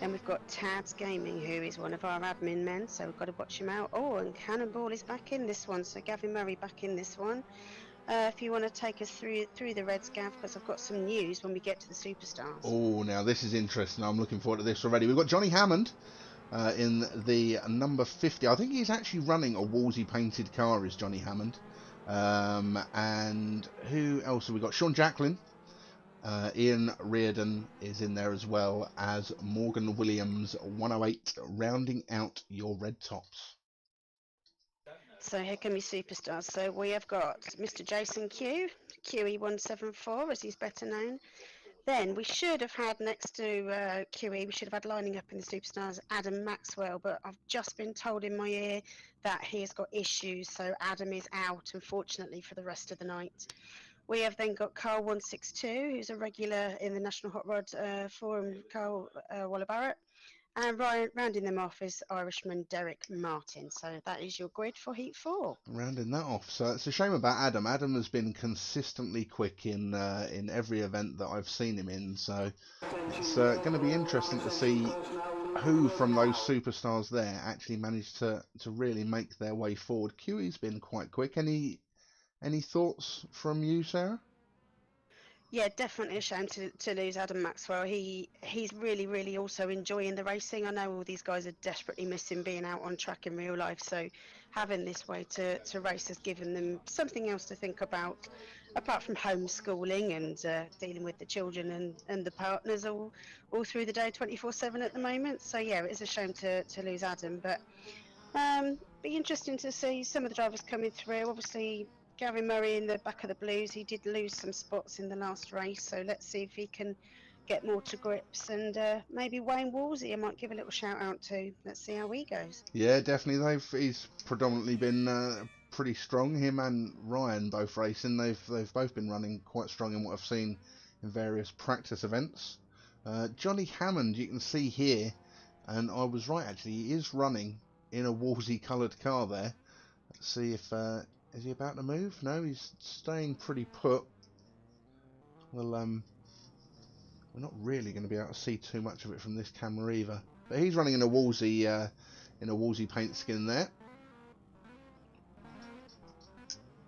B: Then we've got Tads Gaming, who is one of our admin men, so we've got to watch him out. Oh, and Cannonball is back in this one, so Gavin Murray back in this one. If you want to take us through the Reds, Gav, because I've got some news when we get to the Superstars.
A: Oh, now this is interesting. I'm looking forward to this already. We've got Johnny Hammond. In the number 50, I think he's actually running a Wolsey painted car, is Johnny Hammond. And who else have we got? Sean Jacklin. Ian Reardon is in there as well as Morgan Williams 108, rounding out your red tops.
B: So here come your superstars. So we have got Mr. Jason Q, QE174 as he's better known. Then we should have had next to QE, we should have had lining up in the Superstars Adam Maxwell, but I've just been told in my ear that he has got issues, so Adam is out, unfortunately, for the rest of the night. We have then got Carl162, who's a regular in the National Hot Rod Forum, Carl Wally Barrett. And rounding them off is Irishman Derek Martin. So that is your grid for Heat 4.
A: Rounding that off. So it's a shame about Adam. Adam has been consistently quick in every event that I've seen him in. So it's going to be interesting to see who from those superstars there actually managed to really make their way forward. QE's been quite quick. Any thoughts from you, Sarah?
B: Yeah, definitely a shame to lose Adam Maxwell. He's really also enjoying the racing. I know all these guys are desperately missing being out on track in real life, so having this way to race has given them something else to think about, apart from homeschooling and dealing with the children and the partners all through the day 24/7 at the moment. So yeah, it is a shame to lose Adam, but be interesting to see some of the drivers coming through. Obviously Gavin Murray in the back of the blues, he did lose some spots in the last race, so let's see if he can get more to grips. And maybe Wayne Wolsey I might give a little shout out to. Let's see how he goes.
A: Yeah, definitely. He's predominantly been pretty strong. Him and Ryan both racing. They've both been running quite strong in what I've seen in various practice events. Johnny Hammond, you can see here, and I was right actually. He is running in a Wolsey coloured car there. Let's see if is he about to move? No, he's staying pretty put. Well, we're not really going to be able to see too much of it from this camera either. But he's running in a Wolsey paint skin there.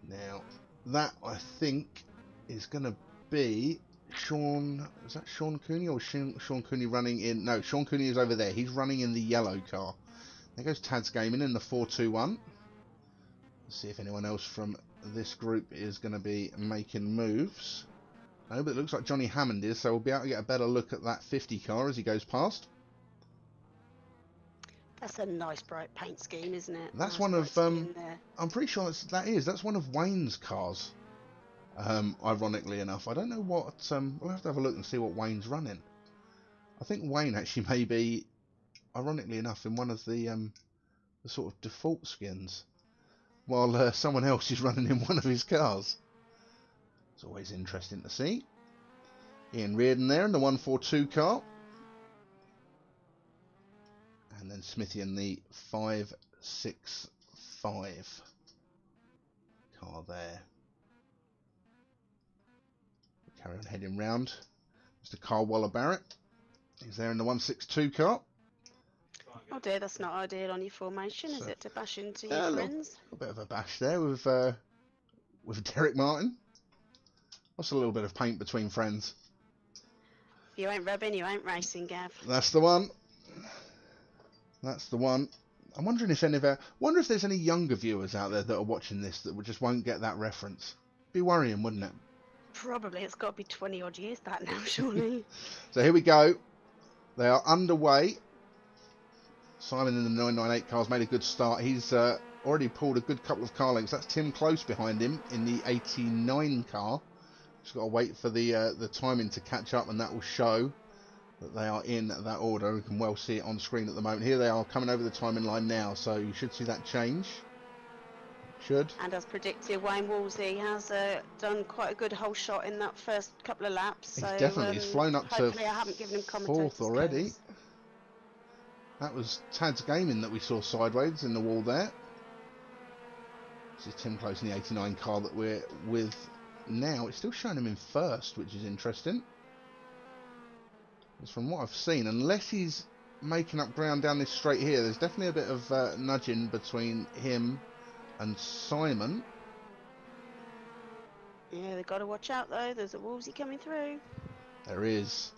A: Now, that I think is going to be Sean. Is that Sean Cooney or Sean Cooney running in? No, Sean Cooney is over there. He's running in the yellow car. There goes Tads Gaming in the 421. Let's see if anyone else from this group is going to be making moves. No, but it looks like Johnny Hammond is, so we'll be able to get a better look at that 50 car as he goes past.
B: That's a nice bright paint scheme, isn't it?
A: That's
B: nice
A: one of I'm pretty sure that's one of Wayne's cars. Ironically enough, I don't know what. We'll have to have a look and see what Wayne's running. I think Wayne actually may be, ironically enough, in one of the sort of default skins, while someone else is running in one of his cars. It's always interesting to see. Ian Reardon there in the 142 car. And then Smithy in the 565 car there. Carry on heading round. Mr. Carl Waller Barrett. He's there in the 162 car.
B: Oh dear, that's not ideal on your formation, is it, to bash into your friends?
A: A bit of a bash there with Derek Martin. What's a little bit of paint between friends?
B: If you ain't rubbing, you ain't racing, Gav.
A: That's the one. That's the one. I'm wondering if if there's any younger viewers out there that are watching this that just won't get that reference. Be worrying, wouldn't it?
B: Probably. It's got to be 20 odd years back now, surely.
A: So here we go. They are underway. Simon in the 998 car's made a good start. He's already pulled a good couple of car lengths. That's Tim Close behind him in the 89 car. Just got to wait for the timing to catch up, and that will show that they are in that order. We can well see it on screen at the moment. Here they are coming over the timing line now, so you should see that change. Should.
B: And as predicted, Wayne Wolsey has done quite a good whole shot in that first couple of laps. So
A: He's flown up to
B: hopefully I haven't given him
A: fourth already.
B: curse.
A: That was Tad's Gaming that we saw sideways in the wall there. This is Tim Close in the 89 car that we're with now. It's still showing him in first, which is interesting. Because from what I've seen, unless he's making up ground down this straight here, there's definitely a bit of nudging between him and Simon.
B: Yeah, they've got to watch out though. There's a Wolsey coming through.
A: There is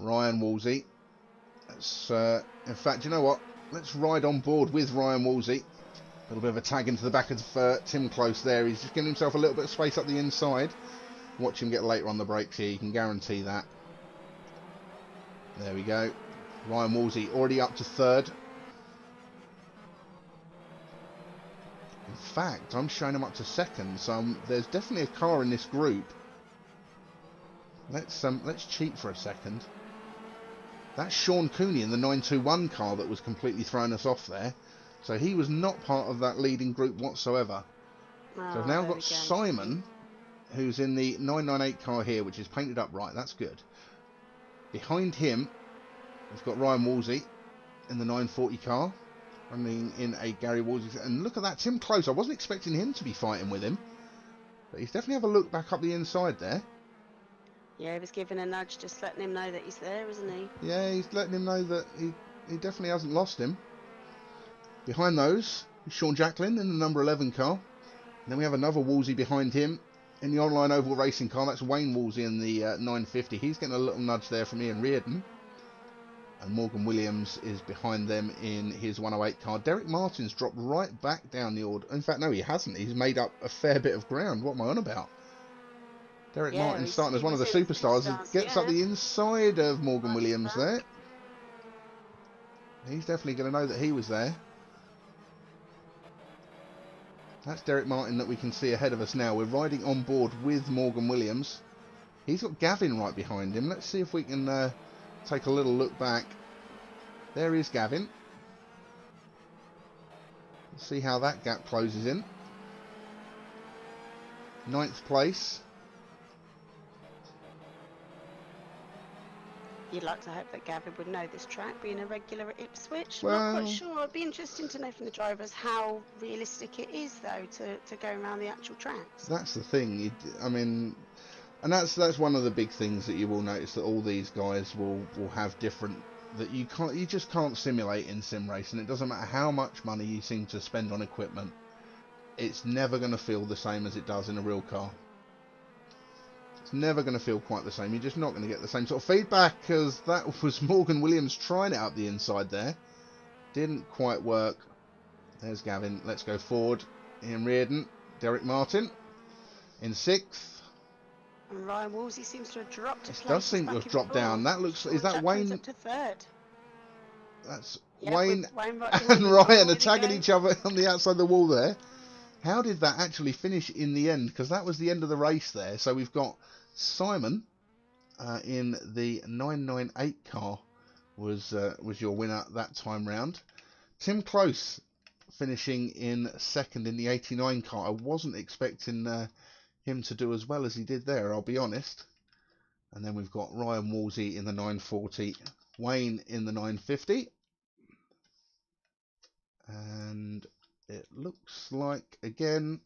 A: Ryan Wolsey. Let's, in fact, you know what? Let's ride on board with Ryan Wolsey. A little bit of a tag into the back of Tim Close there. He's just giving himself a little bit of space up the inside. Watch him get later on the brakes here. You can guarantee that. There we go. Ryan Wolsey already up to third. In fact, I'm showing him up to second. So there's definitely a car in this group. Let's cheat for a second. That's Sean Cooney in the 921 car that was completely throwing us off there. So he was not part of that leading group whatsoever.
B: Oh,
A: so we've now got Simon, who's in the 998 car here, which is painted up right. That's good. Behind him, we've got Ryan Wolsey in the 940 car, running in a Gary Wolsey. And look at that, Tim Close. I wasn't expecting him to be fighting with him. But he's definitely have a look back up the inside there.
B: Yeah, he was giving a nudge, just letting him know that he's there, isn't he?
A: Yeah, he's letting him know that he definitely hasn't lost him. Behind those is Sean Jacklin in the number 11 car. And then we have another Wolsey behind him in the online oval racing car. That's Wayne Wolsey in the 950. He's getting a little nudge there from Ian Reardon. And Morgan Williams is behind them in his 108 car. Derek Martin's dropped right back down the order. In fact, no, he hasn't. He's made up a fair bit of ground. What am I on about? Derek Martin's starting as one of the superstars. Gets up the inside of Morgan Williams there. He's definitely going to know that he was there. That's Derek Martin that we can see ahead of us now. We're riding on board with Morgan Williams. He's got Gavin right behind him. Let's see if we can take a little look back. There is Gavin. Let's see how that gap closes in. 9th place.
B: You'd like to hope that Gavin would know this track, being a regular at Ipswich.
A: Well,
B: not quite sure. It'd be interesting to know from the drivers how realistic it is, though, to go around the actual tracks.
A: That's the thing. I mean, and that's one of the big things that you will notice, that all these guys will have different, that you just can't simulate in sim racing. It doesn't matter how much money you seem to spend on equipment. It's never going to feel the same as it does in a real car. It's never going to feel quite the same. You're just not going to get the same sort of feedback, because that was Morgan Williams trying it up the inside there. Didn't quite work. There's Gavin. Let's go forward. Ian Reardon. Derek Martin in 6th.
B: And Ryan Wolsey seems to have dropped.
A: It does seem to have dropped down. That looks. Is that Wayne?
B: Up to 3rd.
A: That's
B: Yep,
A: Wayne
B: and
A: Ryan are tagging each other on the outside of the wall there. How did that actually finish in the end? Because that was the end of the race there. So we've got Simon in the 998 car was your winner that time round. Tim Close finishing in 2nd in the 89 car. I wasn't expecting him to do as well as he did there, I'll be honest. And then we've got Ryan Wolsey in the 940, Wayne in the 950. And it looks like, again,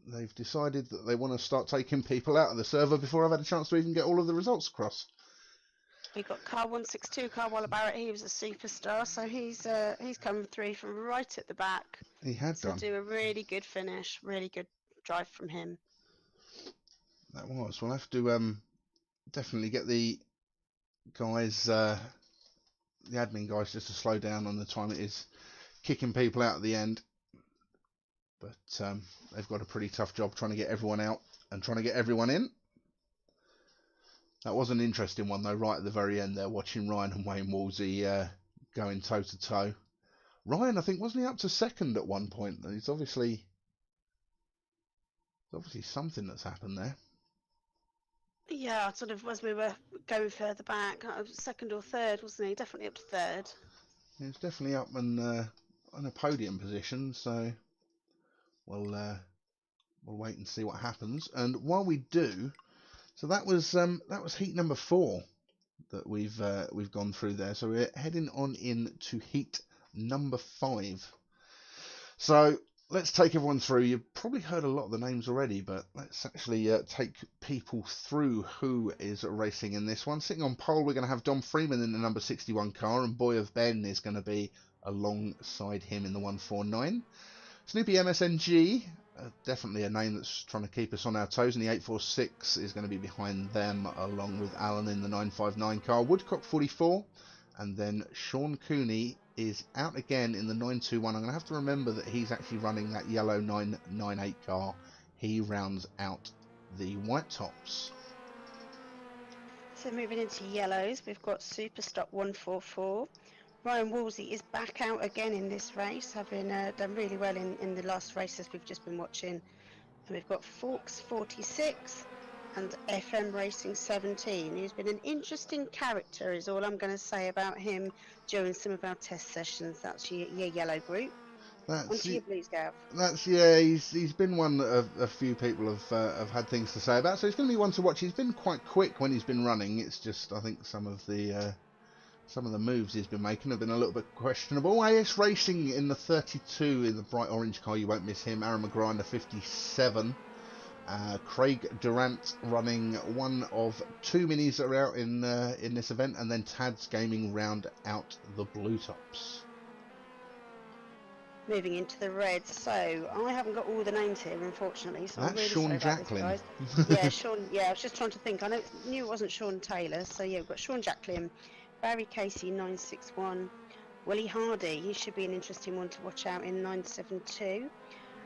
A: they've decided that they want to start taking people out of the server before I've had a chance to even get all of the results across.
B: We got car 162, Carl Barrett. He was a superstar, so he's come through from right at the back.
A: He had done.
B: To do a really good finish, really good drive from him.
A: That was. We'll have to definitely get the guys, the admin guys, just to slow down on the time it is kicking people out at the end. But they've got a pretty tough job trying to get everyone out and trying to get everyone in. That was an interesting one though, right at the very end there, watching Ryan and Wayne Wolsey going toe to toe. Ryan, I think, wasn't he up to second at one point? It's obviously something that's happened there.
B: Yeah, sort of as we were going further back, second or third, wasn't he? Definitely up to third.
A: He was definitely up in a podium position, so we'll wait and see what happens. And while we do, so that was heat number 4 that we've gone through there. So we're heading on into heat number 5. So let's take everyone through. You've probably heard a lot of the names already, but let's actually take people through who is racing in this one. Sitting on pole, we're going to have Dom Freeman in the number 61 car, and Boy of Ben is going to be alongside him in the 149. Snoopy MSNG, definitely a name that's trying to keep us on our toes, and the 846 is going to be behind them, along with Alan in the 959 car. Woodcock 44, and then Sean Cooney is out again in the 921. I'm going to have to remember that he's actually running that yellow 998 car. He rounds out the white tops.
B: So moving into yellows, we've got Superstock 144. Ryan Woolsey is back out again in this race, having done really well in the last races we've just been watching. And we've got Forks 46 and FM Racing 17. He's been an interesting character, is all I'm going to say about him during some of our test sessions. That's your yellow group. Onto your blues, Gav.
A: He's been one that a few people have had things to say about, so he's going to be one to watch. He's been quite quick when he's been running. It's just, I think, some of the moves he's been making have been a little bit questionable. AS Racing in the 32 in the bright orange car, you won't miss him. Aaron McGrath in the 57. Craig Durant running one of 2 minis that are out in this event, and then Tad's Gaming round out the blue tops.
B: Moving into the red, so I haven't got all the names here, unfortunately. So
A: That's
B: I'm really
A: Sean
B: sorry
A: Jacklin.
B: about this, guys. Yeah, Sean. Yeah, I was just trying to think. Knew it wasn't Sean Taylor. So yeah, we've got Sean Jacklin, Barry Casey 961, Willie Hardy. He should be an interesting one to watch out in 972.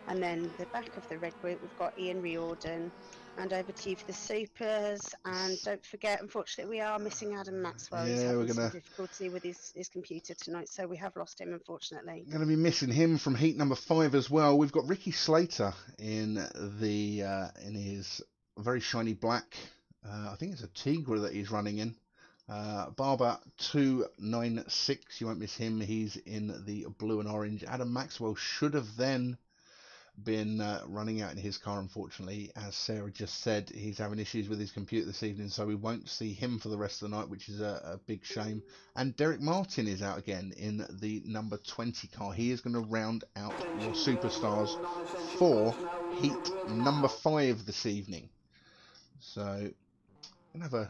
B: And then the back of the red group, we've got Ian Riordan. And over to you for the supers. And don't forget, unfortunately, we are missing Adam Maxwell. He's having some difficulty with his computer tonight, so we have lost him, unfortunately.
A: Going to be missing him from heat number 5 as well. We've got Ricky Slater in his very shiny black. I think it's a Tigra that he's running in. Barber 296. You won't miss him. He's in the blue and orange. Adam Maxwell should have then been running out in his car. Unfortunately, as Sarah just said, he's having issues with his computer this evening, so we won't see him for the rest of the night, which is a big shame. And Derek Martin is out again in the number 20 car. He is going to round out your superstars for heat number 5 this evening. So I'm gonna have a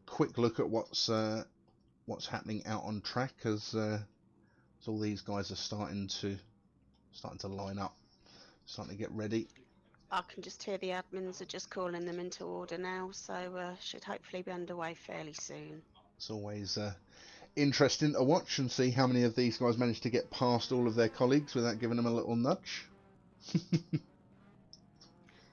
A: quick look at what's happening out on track, as all these guys are starting to line up. Starting to get ready.
B: I can just hear the admins are just calling them into order now, so should hopefully be underway fairly soon.
A: It's always interesting to watch and see how many of these guys manage to get past all of their colleagues without giving them a little nudge.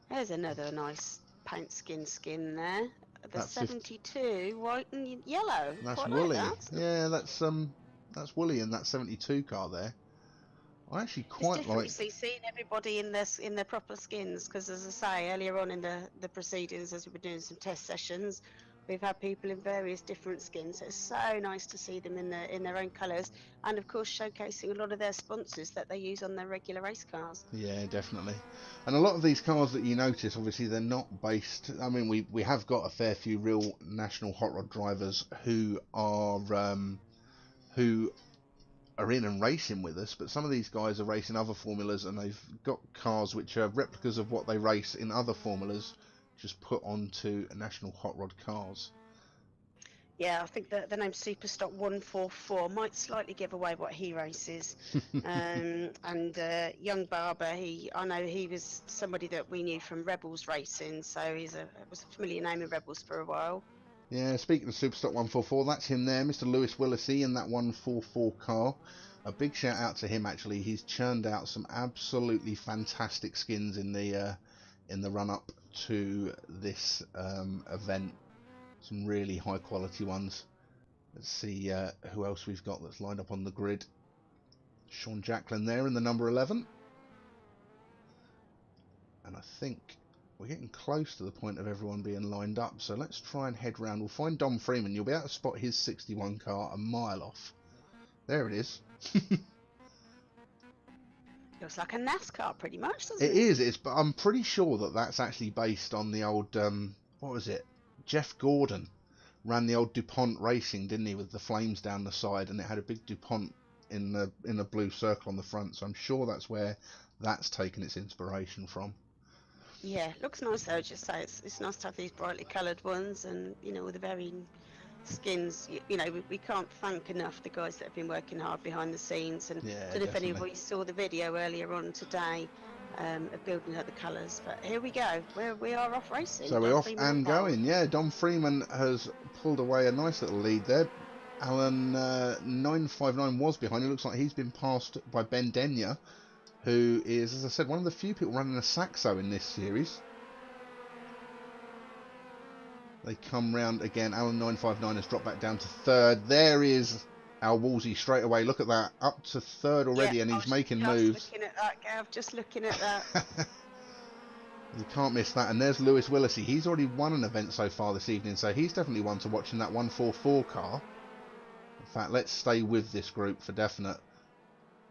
B: There's another nice paint skin there. That's 72, white and yellow.
A: That's
B: quite
A: Wally.
B: Like that.
A: Yeah, that's Wally in that 72 car there. I actually quite like
B: seeing everybody in their proper skins, because as I say earlier on in the proceedings, as we were doing some test sessions, we've had people in various different skins. So it's so nice to see them in their own colours, and of course showcasing a lot of their sponsors that they use on their regular race cars.
A: Yeah, definitely. And a lot of these cars that you notice, obviously they're not based. I mean, we have got a fair few real national hot rod drivers who are in and racing with us, but some of these guys are racing other formulas, and they've got cars which are replicas of what they race in other formulas, just put onto national hot rod cars.
B: Yeah, I think the name Superstock 144 might slightly give away what he races. And Young Barber, I know he was somebody that we knew from Rebels Racing, so it was a familiar name in Rebels for a while.
A: Yeah, speaking of Superstock 144, that's him there, Mr. Lewis Willisey in that 144 car. A big shout out to him, actually. He's churned out some absolutely fantastic skins in the run up to this event. Some really high quality ones. Let's see who else we've got that's lined up on the grid. Sean Jacklin there in the number 11. And I think we're getting close to the point of everyone being lined up, so let's try and head round. We'll find Dom Freeman. You'll be able to spot his 61 car a mile off. There it is.
B: Looks like a NASCAR pretty much, doesn't it?
A: It is, but I'm pretty sure that that's actually based on the old, what was it? Jeff Gordon ran the old DuPont Racing, didn't he, with the flames down the side, and it had a big DuPont in a blue circle on the front, so I'm sure that's where that's taken its inspiration from.
B: Yeah, looks nice though. Just say it's nice to have these brightly coloured ones, and you know, with the varying skins. You know, we can't thank enough the guys that have been working hard behind the scenes. And
A: Yeah,
B: I don't know if
A: definitely.
B: anybody saw the video earlier on today of building out the colours, but here we go. We are off racing.
A: So we're
B: Dom
A: off
B: Freeman
A: and
B: on pole.
A: going. Yeah, Dom Freeman has pulled away a nice little lead there. Alan 959 was behind. It looks like he's been passed by Ben Denyer, who is, as I said, one of the few people running a Saxo in this series. They come round again. Alan 959 has dropped back down to third. There is our Wolsey straight away. Look at that, up to third already, and he's making moves.
B: Just looking at that, Gav. Just looking at that.
A: You can't miss that. And there's Lewis Willisey. He's already won an event so far this evening, so he's definitely one to watch in that 144 car. In fact, let's stay with this group for definite.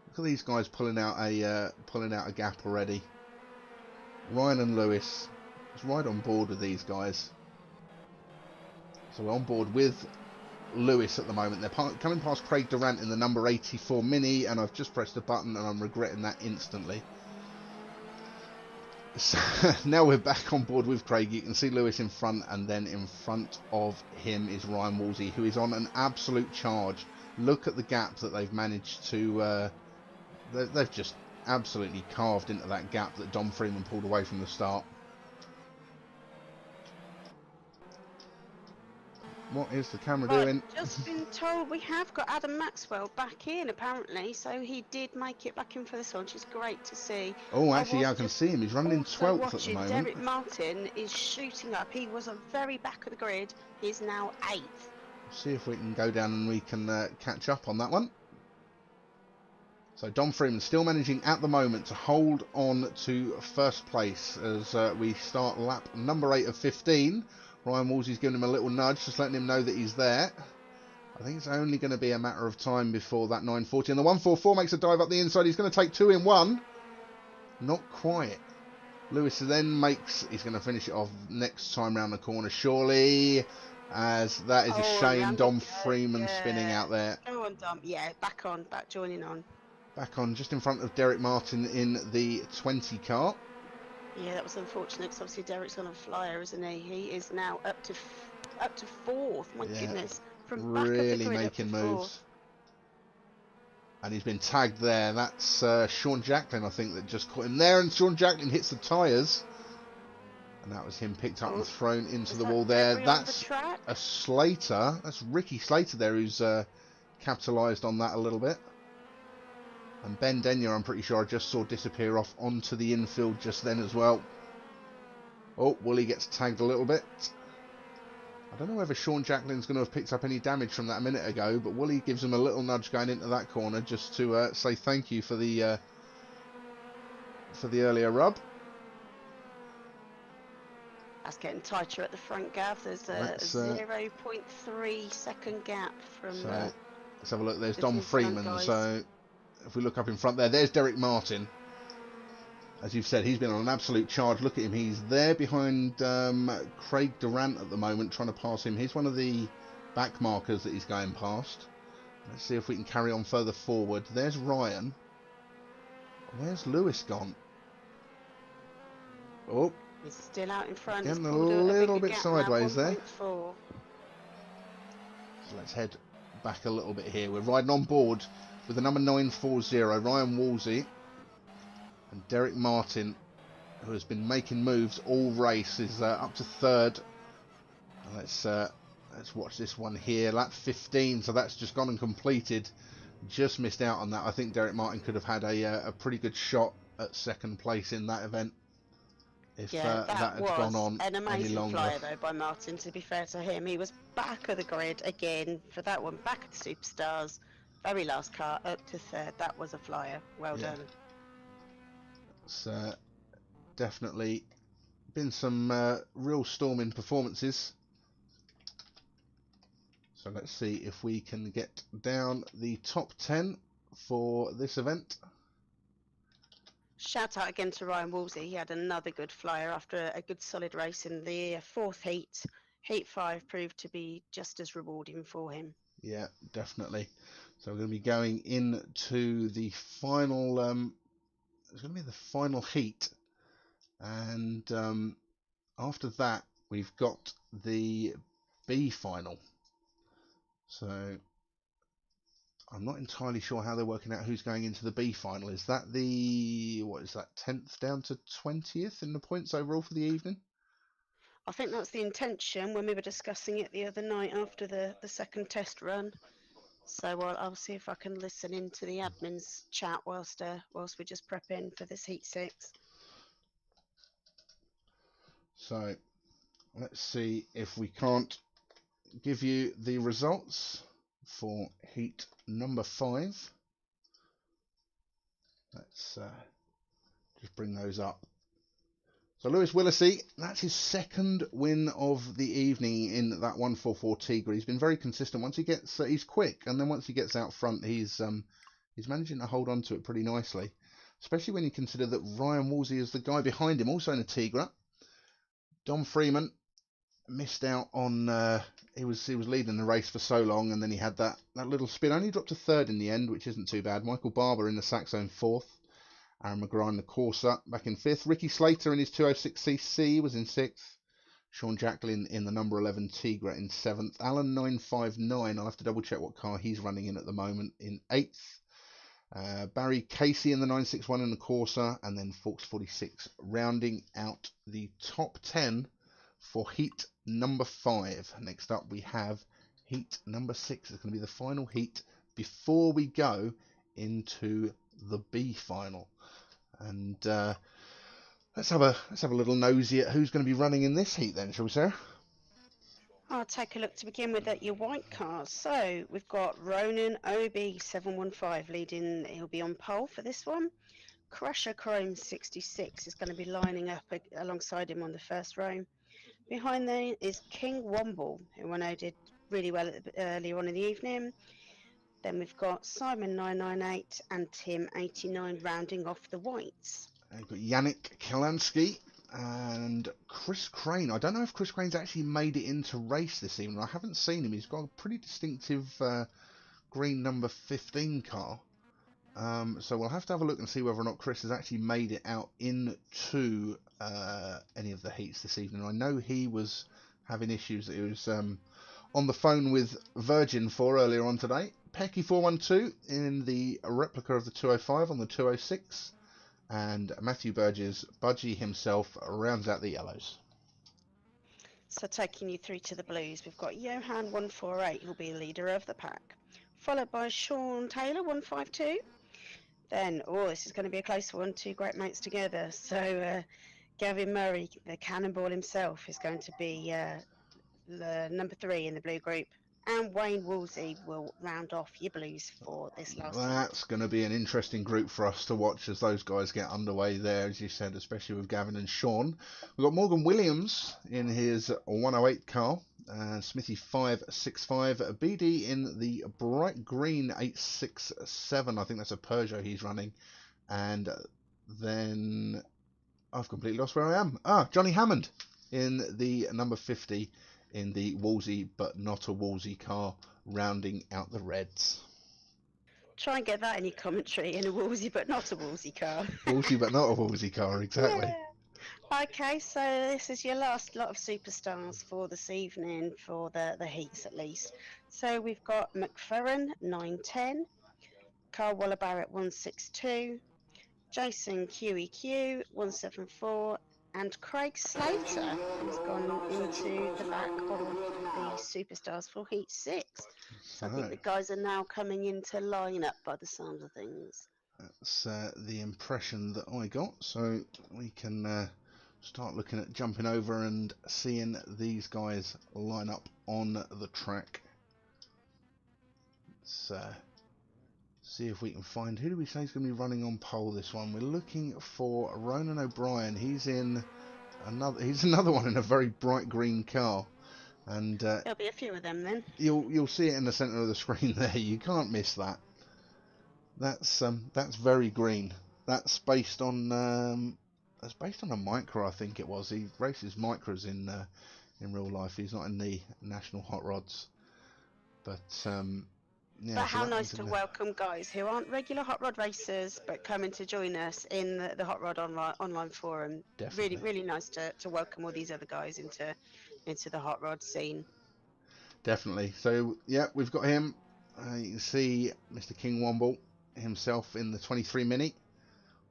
A: Look at these guys pulling out a gap already. Ryan and Lewis is right on board with these guys. So we're on board with Lewis at the moment. They're coming past Craig Durant in the number 84 Mini, and I've just pressed a button and I'm regretting that instantly. So now we're back on board with Craig. You can see Lewis in front, and then in front of him is Ryan Wolsey, who is on an absolute charge. Look at the gap that they've managed to... they've just absolutely carved into that gap that Dom Freeman pulled away from the start. What is the camera doing?
B: Just been told we have got Adam Maxwell back in apparently, so he did make it back in for this one, which is great to see.
A: Oh, actually, yeah, I can see him. He's running in 12th at the moment.
B: Derek Martin is shooting up. He was a very back of the grid. He's now 8th.
A: See if we can go down and we can catch up on that one. So Dom Freeman still managing at the moment to hold on to first place as we start lap number 8 of 15. Ryan Wolsey's giving him a little nudge, just letting him know that he's there. I think it's only going to be a matter of time before that 940. And the 144 makes a dive up the inside. He's going to take 2 in 1. Not quite. Lewis then he's going to finish it off next time round the corner, surely. As that is a shame. Dom Freeman spinning out there.
B: Go on, Dom. Yeah, back joining on.
A: Back on, just in front of Derek Martin in the 20 car.
B: Yeah, that was unfortunate because obviously Derek's on a flyer, isn't he? He is now up to 4th. My goodness, from back
A: really
B: of the grid
A: making
B: up to
A: moves.
B: 4th.
A: And he's been tagged there. That's Sean Jacklin, I think, that just caught him there. And Sean Jacklin hits the tyres. And that was him picked up and thrown into the wall there. That's a Slater. That's Ricky Slater there who's capitalised on that a little bit. And Ben Denyer, I'm pretty sure I just saw disappear off onto the infield just then as well. Oh, Wally gets tagged a little bit. I don't know whether Sean Jacklin's going to have picked up any damage from that a minute ago, but Wally gives him a little nudge going into that corner just to say thank you for the earlier rub.
B: That's getting tighter at the front, Gav. There's a 0.3 second gap from...
A: So, let's have a look. There's Dom Freeman. So if we look up in front there's Derek Martin. As you've said, he's been on an absolute charge. Look at him. He's there behind Craig Durant at the moment, trying to pass him. He's one of the back markers that he's going past. Let's see if we can carry on further forward. There's Ryan. Where's Lewis gone? Oh,
B: he's still out in front.
A: Getting a little bit sideways there.
B: So
A: let's head back a little bit here. We're riding on board with the number 940, Ryan Wolsey. And Derek Martin, who has been making moves all race, is up to 3rd. And let's watch this one here. Lap 15, so that's just gone and completed. Just missed out on that. I think Derek Martin could have had a pretty good shot at 2nd place in that event if that had gone on
B: an
A: any
B: amazing
A: longer.
B: flyer though by Martin, to be fair to him. He was back of the grid again for that one, back of the superstars. very last car up to third. That was a flyer. Well
A: Yeah.
B: done.
A: It's definitely been some real storming performances. So let's see if we can get down the top 10 for this event.
B: Shout out again to Ryan Woolsey. He had another good flyer after a good solid race in the fourth heat. Heat 5 proved to be just as rewarding for him.
A: Yeah, definitely. So we're going to be going into the final. It's going to be the final heat, and after that we've got the B final. So I'm not entirely sure how they're working out who's going into the B final. Is that what is that, 10th down to 20th in the points overall for the evening?
B: I think that's the intention when we were discussing it the other night after the second test run. So I'll see if I can listen into the admin's chat whilst we just prep in for this heat 6.
A: So let's see if we can't give you the results for heat number 5. Let's just bring those up. So Lewis Willisey, that's his second win of the evening in that 144 Tigra. He's been very consistent. Once he gets, he's quick, and then once he gets out front, he's managing to hold on to it pretty nicely. Especially when you consider that Ryan Woolsey is the guy behind him, also in a Tigra. Dom Freeman missed out on. He was leading the race for so long, and then he had that little spin. Only dropped to third in the end, which isn't too bad. Michael Barber in the Saxon fourth. Aaron McGrath in the Corsa back in 5th. Ricky Slater in his 206cc was in 6th. Sean Jacklin in the number 11 Tigra in 7th. Alan 959, I'll have to double check what car he's running in at the moment, in 8th. Barry Casey in the 961 in the Corsa, and then Forks 46 rounding out the top 10 for heat number 5. Next up we have heat number 6. It's going to be the final heat before we go into the B final. And let's have a little nosy at who's going to be running in this heat then, shall we, Sarah?
B: I'll take a look to begin with at your white cars. So we've got Ronan OB715 leading. He'll be on pole for this one. Crusher Chrome 66 is going to be lining up alongside him on the first row. Behind there is King Womble, who I know did really well earlier on in the evening. Then we've got Simon 998 and Tim 89 rounding off the whites.
A: We've got Yannick Kalansky and Chris Crane. I don't know if Chris Crane's actually made it into race this evening. I haven't seen him. He's got a pretty distinctive green number 15 car. So we'll have to have a look and see whether or not Chris has actually made it out into any of the heats this evening. I know he was having issues that he was on the phone with Virgin for earlier on today. Pecky 412 in the replica of the 205 on the 206. And Matthew Burgess, Budgie himself, rounds out the yellows.
B: So taking you through to the blues, we've got Johan 148, who'll be leader of the pack, followed by Sean Taylor 152. Then, this is going to be a close one, 2 great mates together. So Gavin Murray, the cannonball himself, is going to be the number 3 in the blue group. And Wayne Woolsey will round off your blues for this last
A: That's going to be an interesting group for us to watch as those guys get underway there, as you said, especially with Gavin and Sean. We've got Morgan Williams in his 108 car, Smithy 565, BD in the bright green 867. I think that's a Peugeot he's running. And then I've completely lost where I am. Johnny Hammond in the number 50 in the Woolsey but not a Woolsey car, rounding out the reds.
B: Try and get that in your commentary, in a Woolsey but not a Woolsey car.
A: Woolsey but not a Woolsey car, exactly.
B: Yeah. Okay, so this is your last lot of superstars for this evening, for the heats at least. So we've got McFerrin 910, Carl Waller Barrett 162, Jason QEQ 174, and Craig Slater, who's gone into the back of the superstars for heat 6. So I think the guys are now coming into line up by the sounds of things.
A: That's the impression that I got. So we can start looking at jumping over and seeing these guys line up on the track. Let's See if we can find, who do we say is going to be running on pole this one? We're looking for Ronan O'Brien. He's another one in a very bright green car, and
B: There'll be a few of them then.
A: you'll see it in the centre of the screen there. You can't miss that. That's very green. That's based on a micro, I think it was. He races micros in real life. He's not in the national hot rods, but yeah.
B: But
A: so
B: how
A: that
B: nice
A: one's in
B: to
A: there.
B: welcome guys who aren't regular hot rod racers but coming to join us in the hot rod online forum.
A: Definitely.
B: Really nice to welcome all these other guys into the hot rod scene.
A: Definitely. So yeah, we've got him. You can see Mr. King Womble himself in the 23 Mini.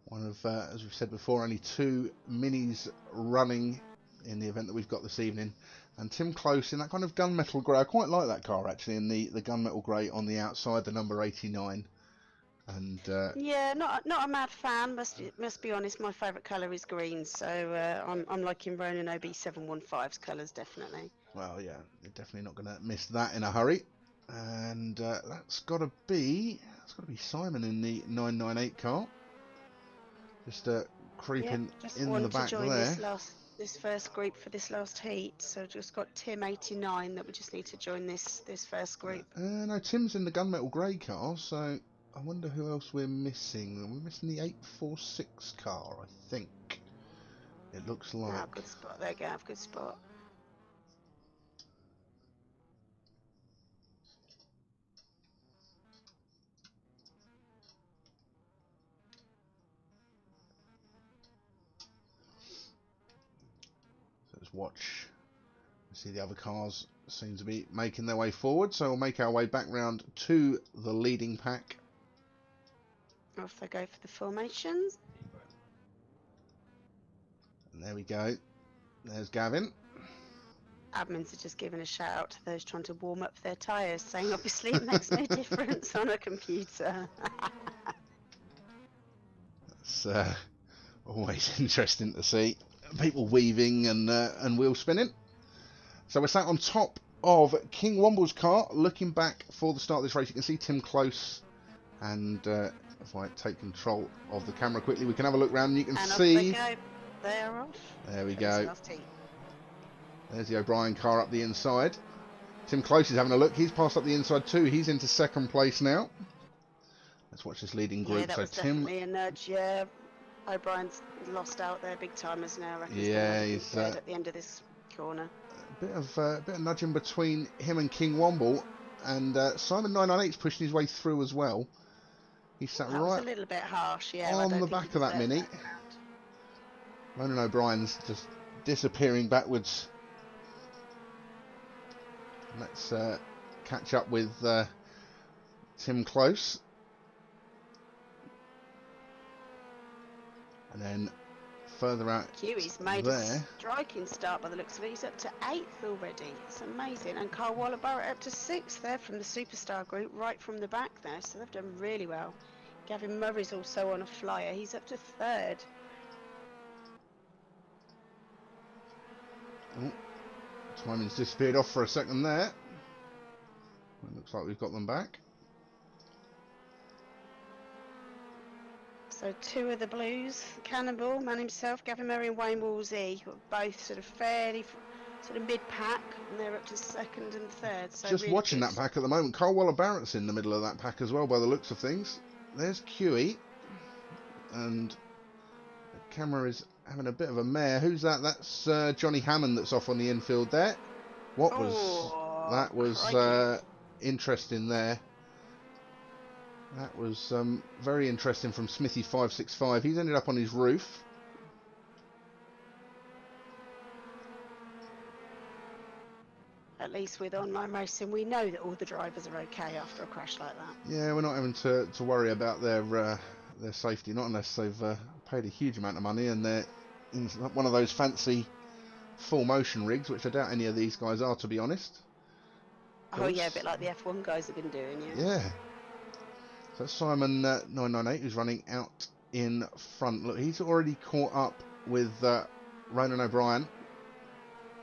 A: One of, as we've said before, only 2 minis running in the event that we've got this evening. And Tim Close in that kind of gunmetal grey. I quite like that car actually, in the gunmetal grey on the outside, the number 89. And
B: yeah, not a mad fan. Must be honest. My favourite colour is green, so I'm liking Ronan OB715's colours definitely.
A: well, yeah, you're definitely not going to miss that in a hurry. And that's got to be Simon in the 998 car. Just creeping in the back
B: to join
A: there.
B: this first group for this last heat. So just got Tim 89 that we just need to join this first group.
A: No, Tim's in the gunmetal grey car, so I wonder who else we're missing. We're missing the 846 car, I think. It looks like.
B: Ah, good spot there, Gav. Good spot.
A: So let's watch. See the other cars seem to be making their way forward, so we'll make our way back round to the leading pack.
B: Off they go for the formations.
A: And there we go. There's Gavin.
B: Admins are just giving a shout out to those trying to warm up their tyres, saying obviously it makes no difference on a computer.
A: It's always interesting to see people weaving and wheel spinning. So we're sat on top of King Womble's car, looking back for the start of this race. You can see Tim Close, and if I take control of the camera quickly, we can have a look round and you can see.
B: Off they go. They're off.
A: There we go. There's the O'Brien car up the inside. Tim Close is having a look. He's passed up the inside too. He's into second place now. Let's watch this leading group.
B: Yeah, that
A: so
B: was
A: Tim.
B: Definitely a nudge. Yeah, O'Brien's lost out there big timers now. I reckon
A: He's
B: at the end of this corner.
A: A bit of nudging between him and King Womble, and Simon 998's pushing his way through as well. He's sat
B: that
A: right
B: was a little bit harsh, yeah,
A: on the back of that Mini. Ronan O'Brien's just disappearing backwards. Let's catch up with Tim Close. And then further out
B: Huey's made
A: there.
B: a striking start by the looks of it. He's up to 8th already. It's amazing. And Carl Waller Barrett up to 6th there from the Superstar group, right from the back there. So they've done really well. Gavin Murray's also on a flyer. He's up to 3rd.
A: Oh, timing's disappeared off for a second there. It looks like we've got them back.
B: So 2 of the Blues, Cannonball, man himself, Gavin Murray and Wayne Woolsey, both sort of fairly sort of mid-pack, and they're up to 2nd and 3rd. So
A: just
B: really
A: watching
B: good.
A: that pack at the moment. Carl Waller Barrett's in the middle of that pack as well by the looks of things. There's QE, and the camera is having a bit of a mare. Who's that? That's Johnny Hammond that's off on the infield there. That was interesting there. That was very interesting from Smithy 565. He's ended up on his roof.
B: At least with online racing, we know that all the drivers are okay after a crash like that.
A: Yeah, we're not having to worry about their safety, not unless they've paid a huge amount of money and they're in one of those fancy full motion rigs, which I doubt any of these guys are, to be honest.
B: Oh yeah, a bit like the F1 guys have been doing, yeah.
A: Yeah. So that's Simon 998 who's running out in front. Look, he's already caught up with Ronan O'Brien.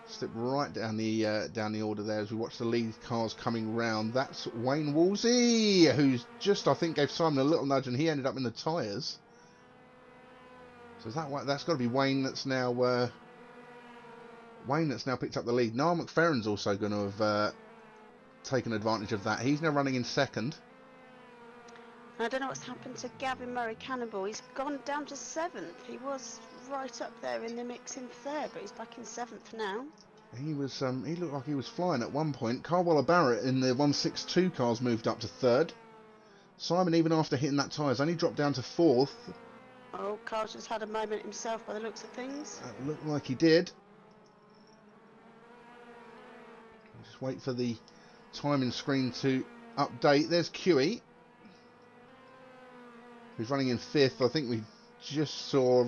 A: Slip right down the order there as we watch the lead cars coming round. That's Wayne Woolsey, who's just, I think, gave Simon a little nudge, and he ended up in the tyres. So that's got to be Wayne that's now picked up the lead. Niall McFerrin's also going to have taken advantage of that. He's now running in second.
B: I don't know what's happened to Gavin Murray Cannonball. He's gone down to 7th. He was right up there in the mix in 3rd, but he's back in 7th now.
A: He looked like he was flying at one point. Carl Waller-Barrett in the 162 cars moved up to 3rd. Simon, even after hitting that tyre, has only dropped down to 4th.
B: Oh, Carl's just had a moment himself by the looks of things.
A: It looked like he did. Just wait for the timing screen to update. There's QE, who's running in 5th. I think we just saw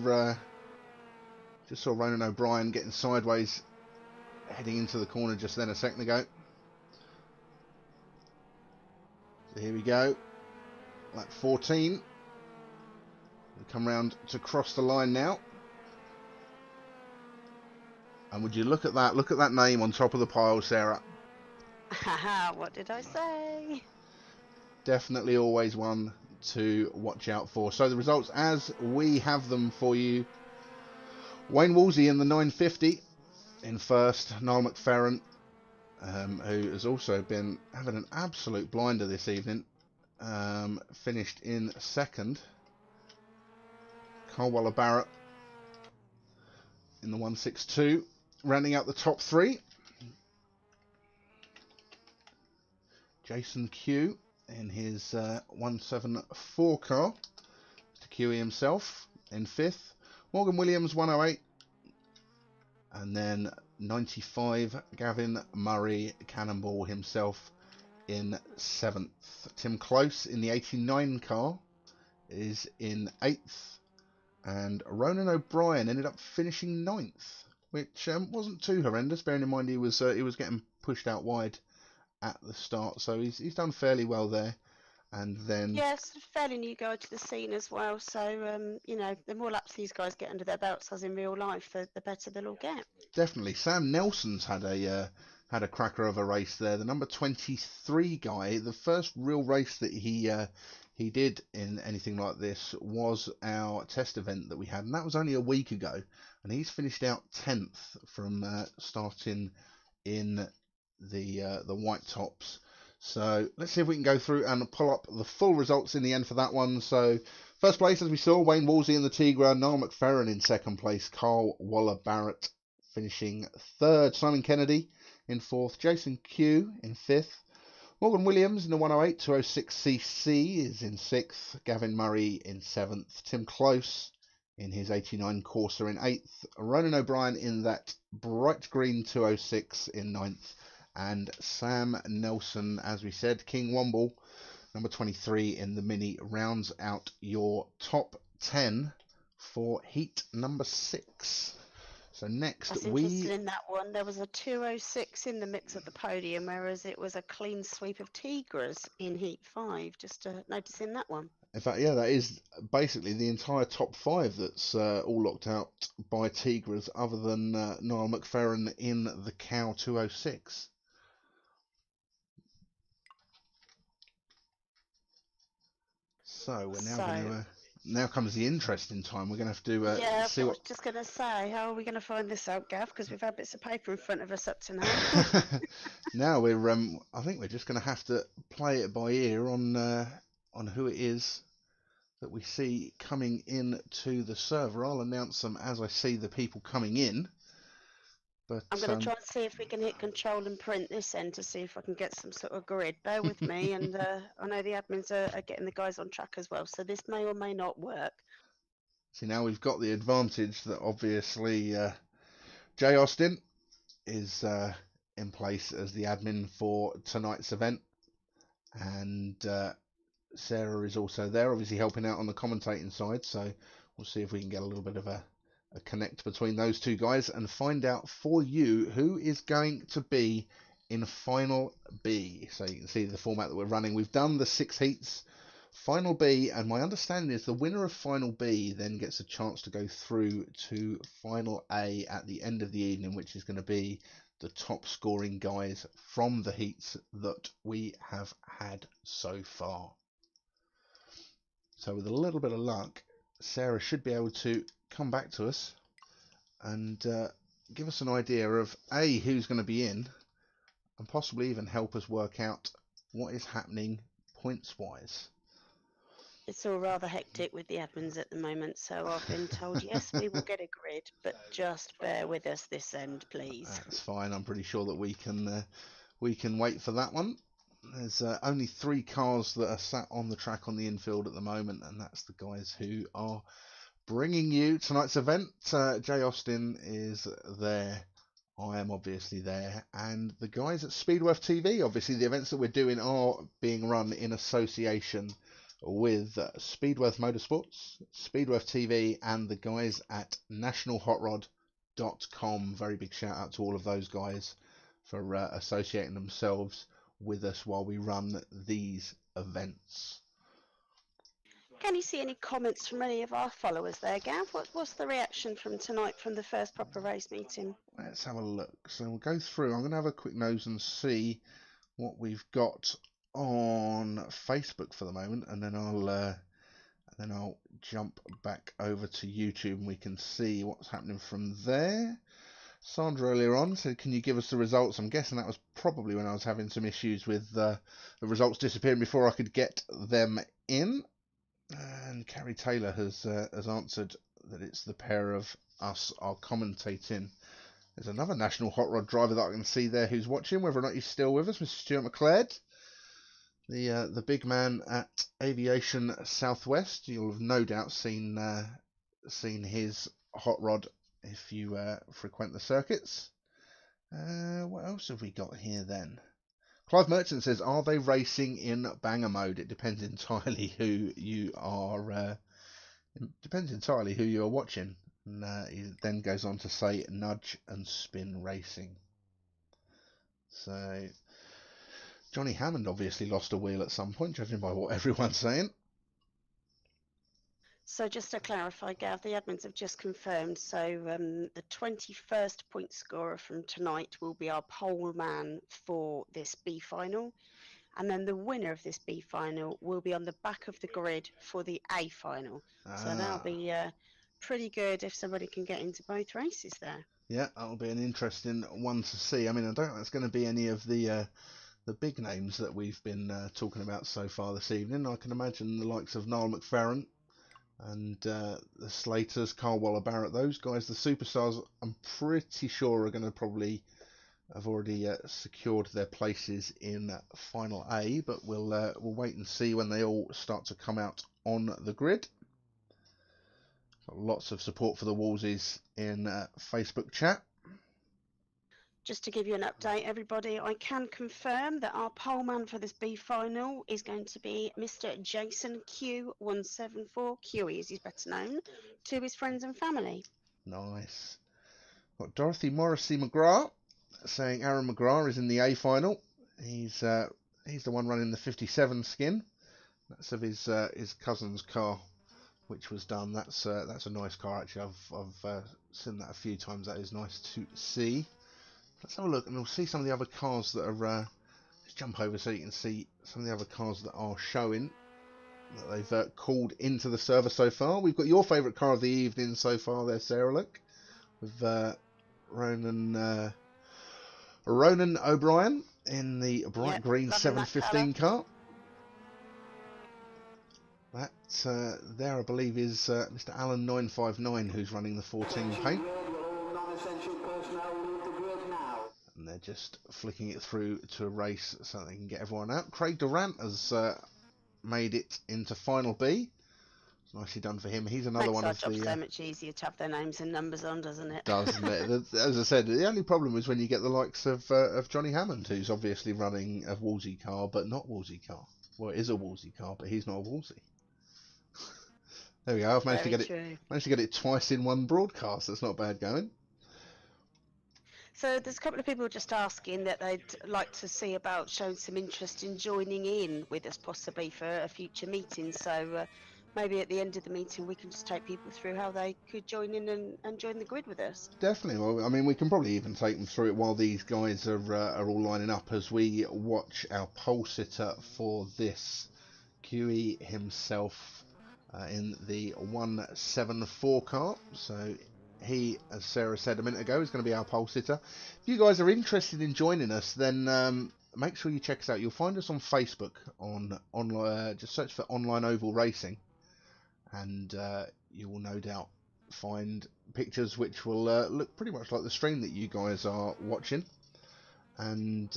A: Ronan O'Brien getting sideways, heading into the corner just then a second ago. So here we go. Lap 14. We come round to cross the line now. And would you look at that? Look at that name on top of the pile, Sarah.
B: Haha, what did I say?
A: Definitely always one to watch out for. So the results as we have them for you. Wayne Woolsey in the 950 in first. Niall McFerrin, who has also been having an absolute blinder this evening, finished in second. Carl Waller-Barrett in the 162, rounding out the top 3. Jason Q in his 174 car, Mr. QE himself in 5th. Morgan Williams 108, and then 95 Gavin Murray Cannonball himself in 7th. Tim Close in the 89 car is in 8th, and Ronan O'Brien ended up finishing 9th, which wasn't too horrendous, bearing in mind he was getting pushed out wide at the start, so he's done fairly well there. And then
B: yes, fairly new guy to the scene as well. So you know, the more laps these guys get under their belts, as in real life, the better they'll all get.
A: Definitely, Sam Nelson's had a cracker of a race there. The number 23 guy, the first real race that he did in anything like this was our test event that we had, and that was only a week ago. And he's finished out 10th from starting in the white tops. So let's see if we can go through and pull up the full results in the end for that one. So first place, as we saw, Wayne Woolsey in the Tigra, Niall McFerrin in second place, Carl Waller-Barrett finishing 3rd, Simon Kennedy in 4th, Jason Q in 5th, Morgan Williams in the 108 206cc is in 6th, Gavin Murray in 7th, Tim Close in his 89 Corsa in 8th, Ronan O'Brien in that bright green 206 in 9th, and Sam Nelson, as we said, King Womble, number 23 in the Mini, rounds out your top 10 for heat number 6. So next
B: That's interesting in that one. There was a 206 in the mix at the podium, whereas it was a clean sweep of Tigras in heat 5. Just noticing that one.
A: In fact, yeah, that is basically the entire top 5 that's all locked out by Tigras, other than Niall McFerrin in the Cow 206. So we're now going to. Now comes the interesting time. We're going to have to see what.
B: I was just going to say, how are we going to find this out, Gav? Because we've had bits of paper in front of us up to now.
A: Now we're. I think we're just going to have to play it by ear on who it is that we see coming in to the server. I'll announce them as I see the people coming in. But
B: I'm going to try and see if we can hit control and print this end to see if I can get some sort of grid. Bear with me, and I know the admins are getting the guys on track as well, so this may or may not work.
A: See, now we've got the advantage that obviously Jay Austin is in place as the admin for tonight's event, and Sarah is also there, obviously helping out on the commentating side, so we'll see if we can get a little bit of a connect between those two guys and find out for you who is going to be in Final B. So you can see the format that we're running. We've done the 6 heats Final B, and my understanding is the winner of Final B then gets a chance to go through to Final A at the end of the evening, which is going to be the top scoring guys from the heats that we have had so far. So with a little bit of luck, Sarah should be able to come back to us and give us an idea of A, who's going to be in, and possibly even help us work out what is happening points-wise.
B: It's all rather hectic with the admins at the moment, so I've been told, yes, we will get a grid, but just bear with us this end, please.
A: That's fine. I'm pretty sure that we can wait for that one. There's only 3 cars that are sat on the track on the infield at the moment, and that's the guys who are bringing you tonight's event. Jay Austin is there. I am obviously there, and the guys at Speedworth TV. Obviously, the events that we're doing are being run in association with Speedworth Motorsports, Speedworth TV, and the guys at nationalhotrod.com. Very big shout out to all of those guys for associating themselves with us while we run these events.
B: Can you see any comments from any of our followers there, Gav? What's the reaction from tonight from the first proper race meeting?
A: Let's have a look. So we'll go through. I'm going to have a quick nose and see what we've got on Facebook for the moment, and then I'll jump back over to YouTube and we can see what's happening from there. Sandra earlier on said, can you give us the results? I'm guessing that was probably when I was having some issues with the results disappearing before I could get them in. And Carrie Taylor has answered that it's the pair of us are commentating. There's another National Hot Rod driver that I can see there who's watching, whether or not he's still with us, Mr. Stuart McLeod. The big man at Aviation Southwest. You'll have no doubt seen his hot rod if you frequent the circuits. What else have we got here then? Clive Merchant says, are they racing in banger mode? It depends entirely who you are watching. And he then goes on to say nudge and spin racing. So Johnny Hammond obviously lost a wheel at some point, judging by what everyone's saying.
B: So just to clarify, Gav, the admins have just confirmed. So the 21st point scorer from tonight will be our pole man for this B final. And then the winner of this B final will be on the back of the grid for the A final. So that'll be pretty good if somebody can get into both races there.
A: Yeah, that'll be an interesting one to see. I mean, I don't think it's going to be any of the big names that we've been talking about so far this evening. I can imagine the likes of Niall McFerrin and the Slaters, Carl Waller-Barrett, those guys, the superstars, I'm pretty sure are going to probably have already secured their places in Final A, but we'll wait and see when they all start to come out on the grid. Got lots of support for the Woolsies in Facebook chat.
B: Just to give you an update, everybody, I can confirm that our poleman for this B final is going to be Mr. Jason Q174. QE, as he's better known to his friends and family.
A: Nice. Got Dorothy Morrissey McGrath saying Aaron McGrath is in the A final. He's the one running the 57 skin. That's of his cousin's car, which was done. That's a nice car actually. I've seen that a few times. That is nice to see. Let's have a look and we'll see some of the other cars that are, let's jump over so you can see some of the other cars that are showing that they've called into the server so far. We've got your favourite car of the evening so far there, Sarah, look, with Ronan O'Brien in the bright green 715 car. That there, I believe, is Mr. Alan 959 who's running the 14 paint. And they're just flicking it through to a race so they can get everyone out. Craig Durant has made it into Final B. It's nicely done for him. He's another one of the...
B: Makes our job so much easier to have their names and numbers on, doesn't it?
A: Doesn't it? As I said, the only problem is when you get the likes of Johnny Hammond, who's obviously running a Woolsey car, but not Woolsey car. Well, it is a Woolsey car, but he's not a Woolsey. There we go. I've managed to get it twice in one broadcast. That's not bad going.
B: So there's a couple of people just asking that they'd like to see about showing some interest in joining in with us possibly for a future meeting. So maybe at the end of the meeting we can just take people through how they could join in and join the grid with us.
A: Definitely. Well, I mean, we can probably even take them through it while these guys are all lining up as we watch our pole sitter for this, QE himself, in the 174 car. So he, as Sarah said a minute ago, is going to be our pole sitter. If you guys are interested in joining us, then make sure you check us out. You'll find us on Facebook on online. Just search for Online Oval Racing, and you will no doubt find pictures which will look pretty much like the stream that you guys are watching. And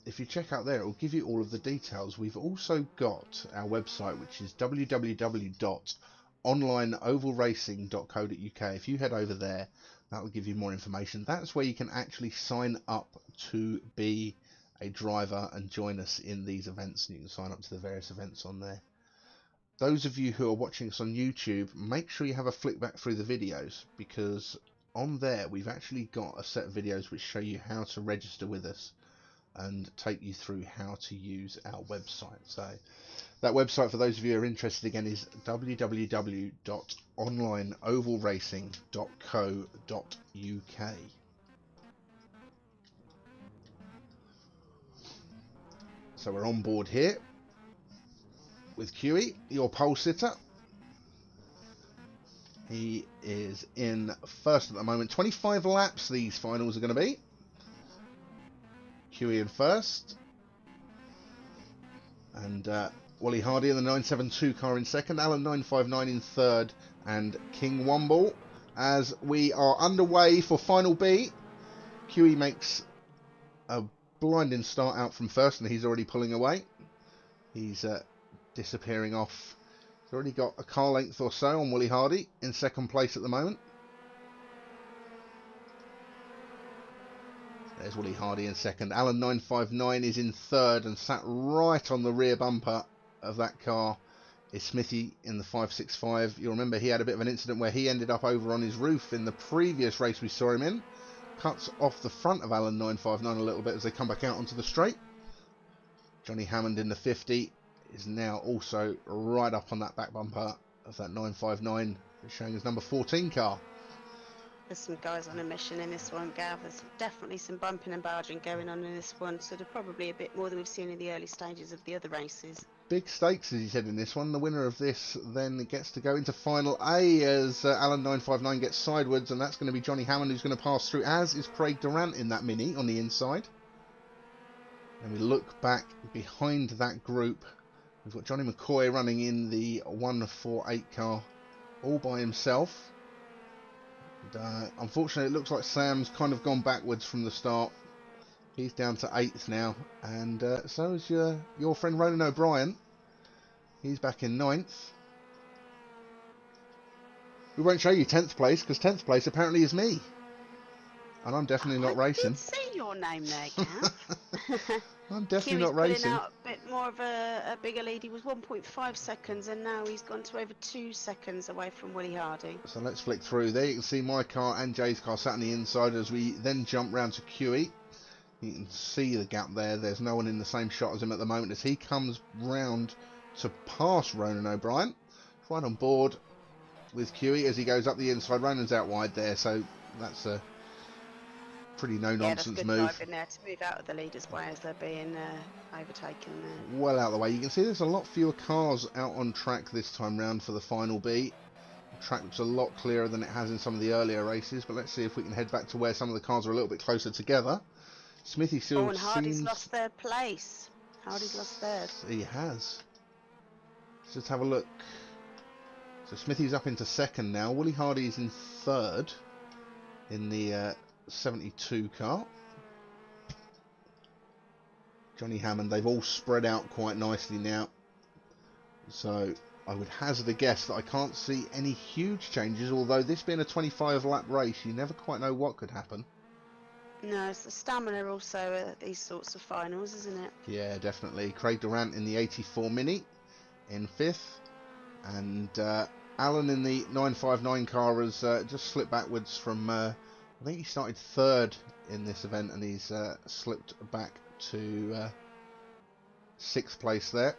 A: if you check out there, it will give you all of the details. We've also got our website, which is www.onlineovalracing.co.uk. If you head over there, that will give you more information. That's where you can actually sign up to be a driver and join us in these events. And you can sign up to the various events on there. Those of you who are watching us on YouTube, make sure you have a flick back through the videos, because on there we've actually got a set of videos which show you how to register with us and take you through how to use our website. So that website, for those of you who are interested, again, is www.onlineovalracing.co.uk. So we're on board here with QE, your pole sitter. He is in first at the moment. 25 laps these finals are going to be. QE in first. And Wally Hardy in the 972 car in second. Alan 959 in third. And King Womble. As we are underway for final B, QE makes a blinding start out from first, and he's already pulling away. He's disappearing off. He's already got a car length or so on Wally Hardy in second place at the moment. There's Wally Hardy in second. Alan 959 is in third, and sat right on the rear bumper of that car is Smithy in the 565. You'll remember he had a bit of an incident where he ended up over on his roof in the previous race we saw him in. Cuts off the front of Alan 959 a little bit as they come back out onto the straight. Johnny Hammond in the 50 is now also right up on that back bumper of that 959, showing his number 14 car.
B: There's some guys on a mission in this one, Gav. There's definitely some bumping and barging going on in this one, sort of probably a bit more than we've seen in the early stages of the other races.
A: Big stakes, as he said in this one. The winner of this then gets to go into final A as Alan 959 gets sidewards, and that's going to be Johnny Hammond who's going to pass through, as is Craig Durant in that Mini on the inside. And we look back behind that group. We've got Johnny McCoy running in the 148 car all by himself. And, unfortunately, it looks like Sam's kind of gone backwards from the start. He's down to 8th now, and so is your friend Ronan O'Brien. He's back in 9th. We won't show you 10th place, because 10th place apparently is me. And I'm definitely not racing.
B: I did see your name there, Gav.
A: I'm definitely
B: Kiwi's
A: not racing.
B: Pulling out a bit more of a bigger lead. He was 1.5 seconds, and now he's gone to over 2 seconds away from Willie Hardy.
A: So let's flick through. There you can see my car and Jay's car sat on the inside as we then jump round to QE. You can see the gap there. There's no one in the same shot as him at the moment as he comes round to pass Ronan O'Brien. Right on board with QE as he goes up the inside. Ronan's out wide there, so that's a pretty no-nonsense move.
B: Driving there to move out of the leaders' way as they're being overtaken there.
A: Well out of the way. You can see there's a lot fewer cars out on track this time round for the final B. The track looks a lot clearer than it has in some of the earlier races, but let's see if we can head back to where some of the cars are a little bit closer together. Smithy still
B: and Hardy's lost third place. Hardy's lost third.
A: He has. Let's just have a look. So Smithy's up into second now. Willie Hardy's in third in the 72 car. Johnny Hammond, they've all spread out quite nicely now. So I would hazard a guess that I can't see any huge changes, although this being a 25 lap race, you never quite know what could happen.
B: No, it's the stamina also at these sorts of finals, isn't it?
A: Yeah, definitely. Craig Durant in the 84 Mini in 5th. And Alan in the 959 car has just slipped backwards from I think he started third in this event, and he's slipped back to 6th place there.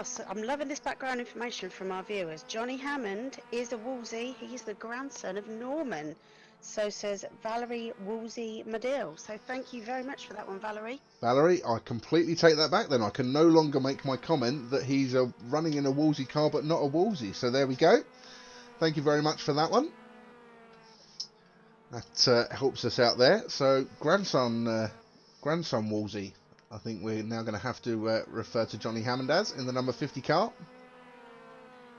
B: So I'm loving this background information from our viewers. Johnny Hammond is a Wolsey. He's the grandson of Norman. So says Valerie Wolsey Medill. So thank you very much for that one, Valerie.
A: Valerie, I completely take that back then. I can no longer make my comment that he's running in a Wolsey car but not a Wolsey. So there we go. Thank you very much for that one. That helps us out there. So grandson Wolsey, I think we're now going to have to refer to Johnny Hammond as in the number 50 car.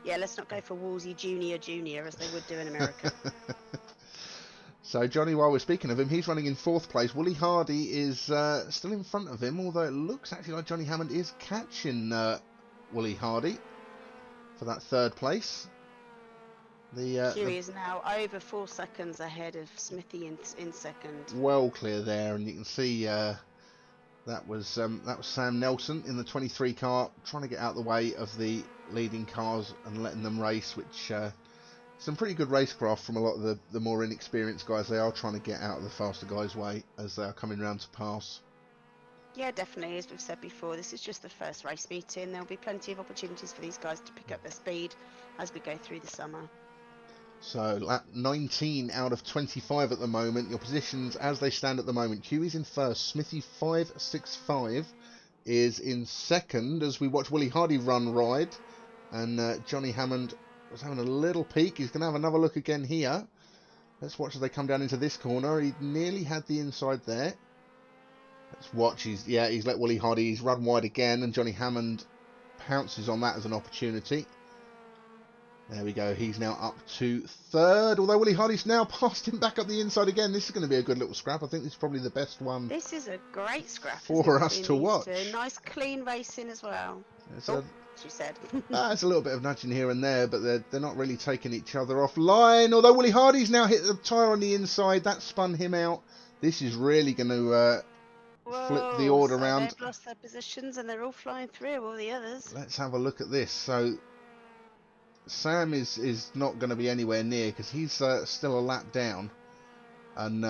B: Yeah, let's not go for Wolsey Junior as they would do in America.
A: So Johnny, while we're speaking of him, he's running in 4th place. Wooly Hardy is still in front of him, although it looks actually like Johnny Hammond is catching Wooly Hardy for that 3rd place.
B: Huey is now over 4 seconds ahead of Smithy in 2nd.
A: Well clear there, and you can see that was Sam Nelson in the 23 car trying to get out the way of the leading cars and letting them race, which some pretty good racecraft from a lot of the more inexperienced guys. They are trying to get out of the faster guys' way as they are coming round to pass.
B: Yeah, definitely. As we've said before, this is just the first race meeting. There'll be plenty of opportunities for these guys to pick up their speed as we go through the summer.
A: So lap 19 out of 25 at the moment. Your positions as they stand at the moment. Huey's in 1st. Smithy 565 is in 2nd as we watch Wooly Hardy ride. And Johnny Hammond was having a little peek. He's going to have another look again here. Let's watch as they come down into this corner. He nearly had the inside there. Let's watch. He's let Wooly Hardy. He's run wide again, and Johnny Hammond pounces on that as an opportunity. There we go. He's now up to 3rd, although Wooly Hardy's now passed him back up the inside again. This is going to be a good little scrap. I think this is probably the best one.
B: This is a great scrap
A: for us to watch.
B: Nice clean racing as well. She said.
A: It's a little bit of nudging here and there, but they're not really taking each other offline. Although Wooly Hardy's now hit the tyre on the inside, that spun him out. This is really going to flip the order around.
B: They've lost their positions and they're all flying through, all the others.
A: Let's have a look at this. So Sam is not going to be anywhere near because he's still a lap down, and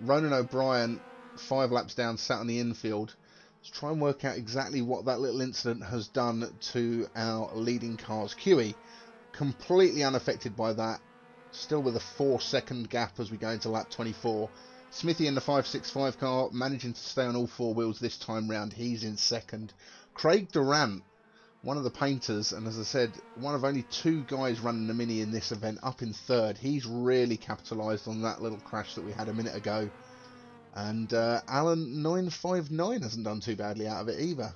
A: Ronan O'Brien 5 laps down, sat on the infield. Let's try and work out exactly what that little incident has done to our leading cars. QE completely unaffected by that, still with a 4-second gap as we go into lap 24. Smithy in the 565 car managing to stay on all 4 wheels this time round. He's in 2nd. Craig Durant, one of the painters, and as I said, one of only 2 guys running the Mini in this event, up in 3rd. He's really capitalised on that little crash that we had a minute ago. And Alan 959 hasn't done too badly out of it either.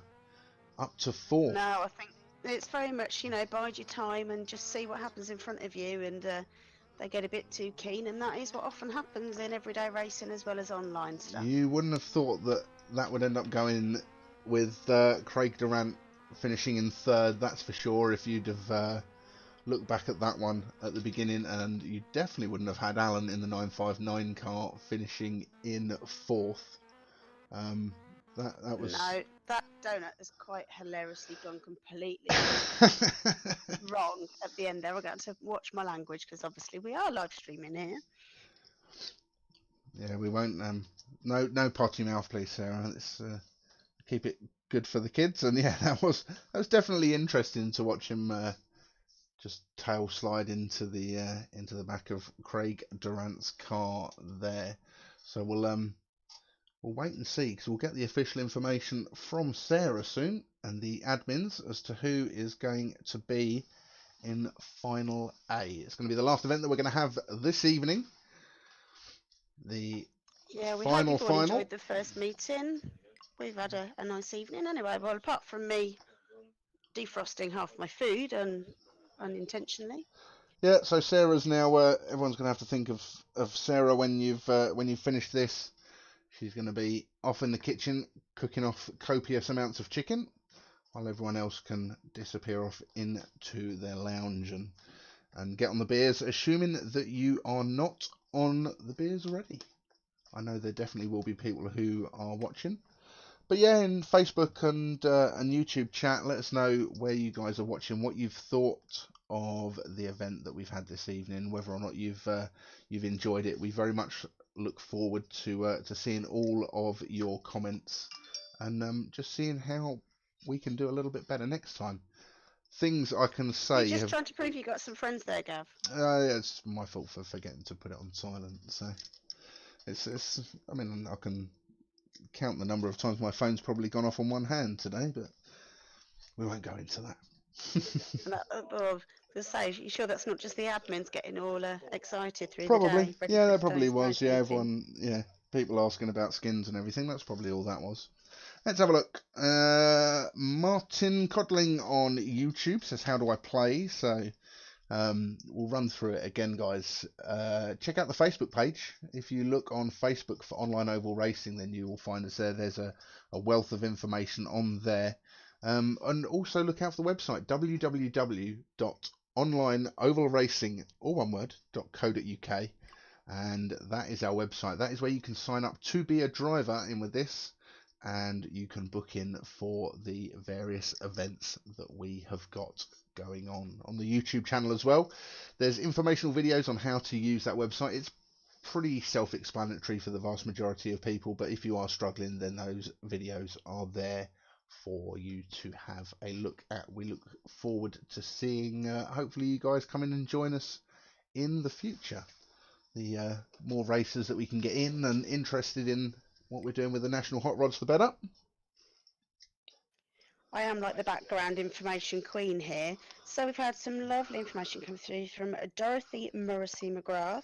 A: Up to 4.
B: No, I think it's very much, bide your time and just see what happens in front of you, and they get a bit too keen, and that is what often happens in everyday racing as well as online stuff.
A: You wouldn't have thought that would end up going with Craig Durant finishing in 3rd, that's for sure, if you'd have looked back at that one at the beginning, and you definitely wouldn't have had Alan in the 959 car finishing in 4th. That was...
B: No, that donut has quite hilariously gone completely wrong at the end there. We're going to watch my language because obviously we are live streaming here.
A: Yeah, we won't. No potty mouth, please, Sarah. Let's keep it good for the kids. And yeah, that was definitely interesting to watch him just tail slide into the back of Craig Durant's car there. So we'll wait and see, because we'll get the official information from Sarah soon and the admins as to who is going to be in Final A. It's going to be the last event that we're going to have this evening. The final.
B: Enjoyed the first meeting. We've had a nice evening anyway. Well, apart from me defrosting half my food unintentionally.
A: Yeah, so Sarah's now. Everyone's going to have to think of Sarah when you've finished this. She's going to be off in the kitchen cooking off copious amounts of chicken, while everyone else can disappear off into their lounge and get on the beers, assuming that you are not on the beers already. I know there definitely will be people who are watching. But yeah, in Facebook and YouTube chat, let us know where you guys are watching, what you've thought of the event that we've had this evening, whether or not you've enjoyed it. We very much look forward to seeing all of your comments and just seeing how we can do a little bit better next time. Things I can say.
B: You're just trying to prove you got some friends there, Gav.
A: It's my fault for forgetting to put it on silent. So it's. I mean, I can count the number of times my phone's probably gone off on one hand today, but we won't go into that.
B: To say, you sure that's not just the admins getting all excited through
A: Probably.
B: the day?
A: Yeah, that probably was. Yeah, everyone. Yeah, people asking about skins and everything. That's probably all that was. Let's have a look. Martin Codling on YouTube says, "How do I play?" So we'll run through it again, guys. Check out the Facebook page. If you look on Facebook for Online Oval Racing, then you will find us there. There's a wealth of information on there. And also look out for the website, www.onlineovalracing.co.uk, and that is our website. That is where you can sign up to be a driver in with this, and you can book in for the various events that we have got going on the YouTube channel as well. There's informational videos on how to use that website. It's pretty self-explanatory for the vast majority of people, but if you are struggling, then those videos are there for you to have a look at. We look forward to seeing hopefully you guys come in and join us in the future. The more racers that we can get in and interested in what we're doing with the National Hot Rods, the better.
B: I am like the background information queen here. So we've had some lovely information come through from Dorothy Morrissey McGrath,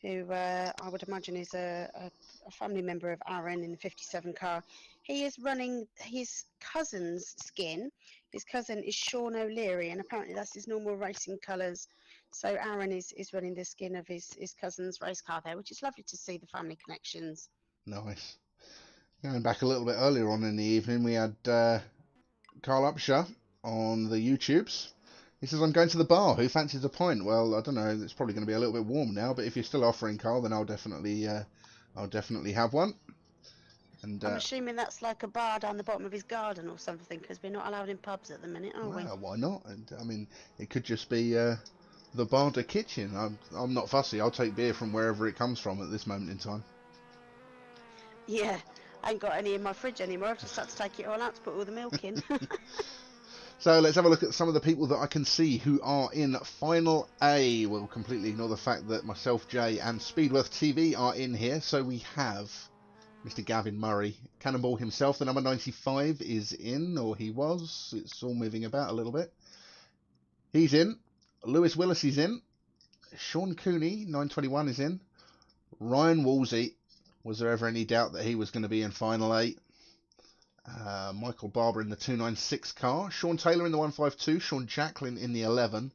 B: who I would imagine is a family member of Aaron in the 57 car. He is running his cousin's skin. His cousin is Sean O'Leary, and apparently that's his normal racing colours. So Aaron is running the skin of his cousin's race car there, which is lovely to see the family connections.
A: Nice. Going back a little bit earlier on in the evening, we had Carl Upshur on the YouTubes. He says, "I'm going to the bar. Who fancies a pint?" Well, I don't know. It's probably going to be a little bit warm now, but if you're still offering, Carl, then I'll definitely have one. And
B: I'm assuming that's like a bar down the bottom of his garden or something, because we're not allowed in pubs at the minute, are we?
A: Why not? And I mean, it could just be the bar to kitchen. I'm not fussy. I'll take beer from wherever it comes from at this moment in time.
B: Yeah, I ain't got any in my fridge anymore. I've just had to take it all out to put all the milk in.
A: So let's have a look at some of the people that I can see who are in Final A. We'll completely ignore the fact that myself, Jay, and Speedworth TV are in here. So we have Mr. Gavin Murray. Cannonball himself, the number 95, is in, or he was. It's all moving about a little bit. He's in. Lewis Willis is in. Sean Cooney, 921, is in. Ryan Woolsey. Was there ever any doubt that he was going to be in Final 8? Michael Barber in the 296 car. Sean Taylor in the 152. Sean Jacklin in the 11.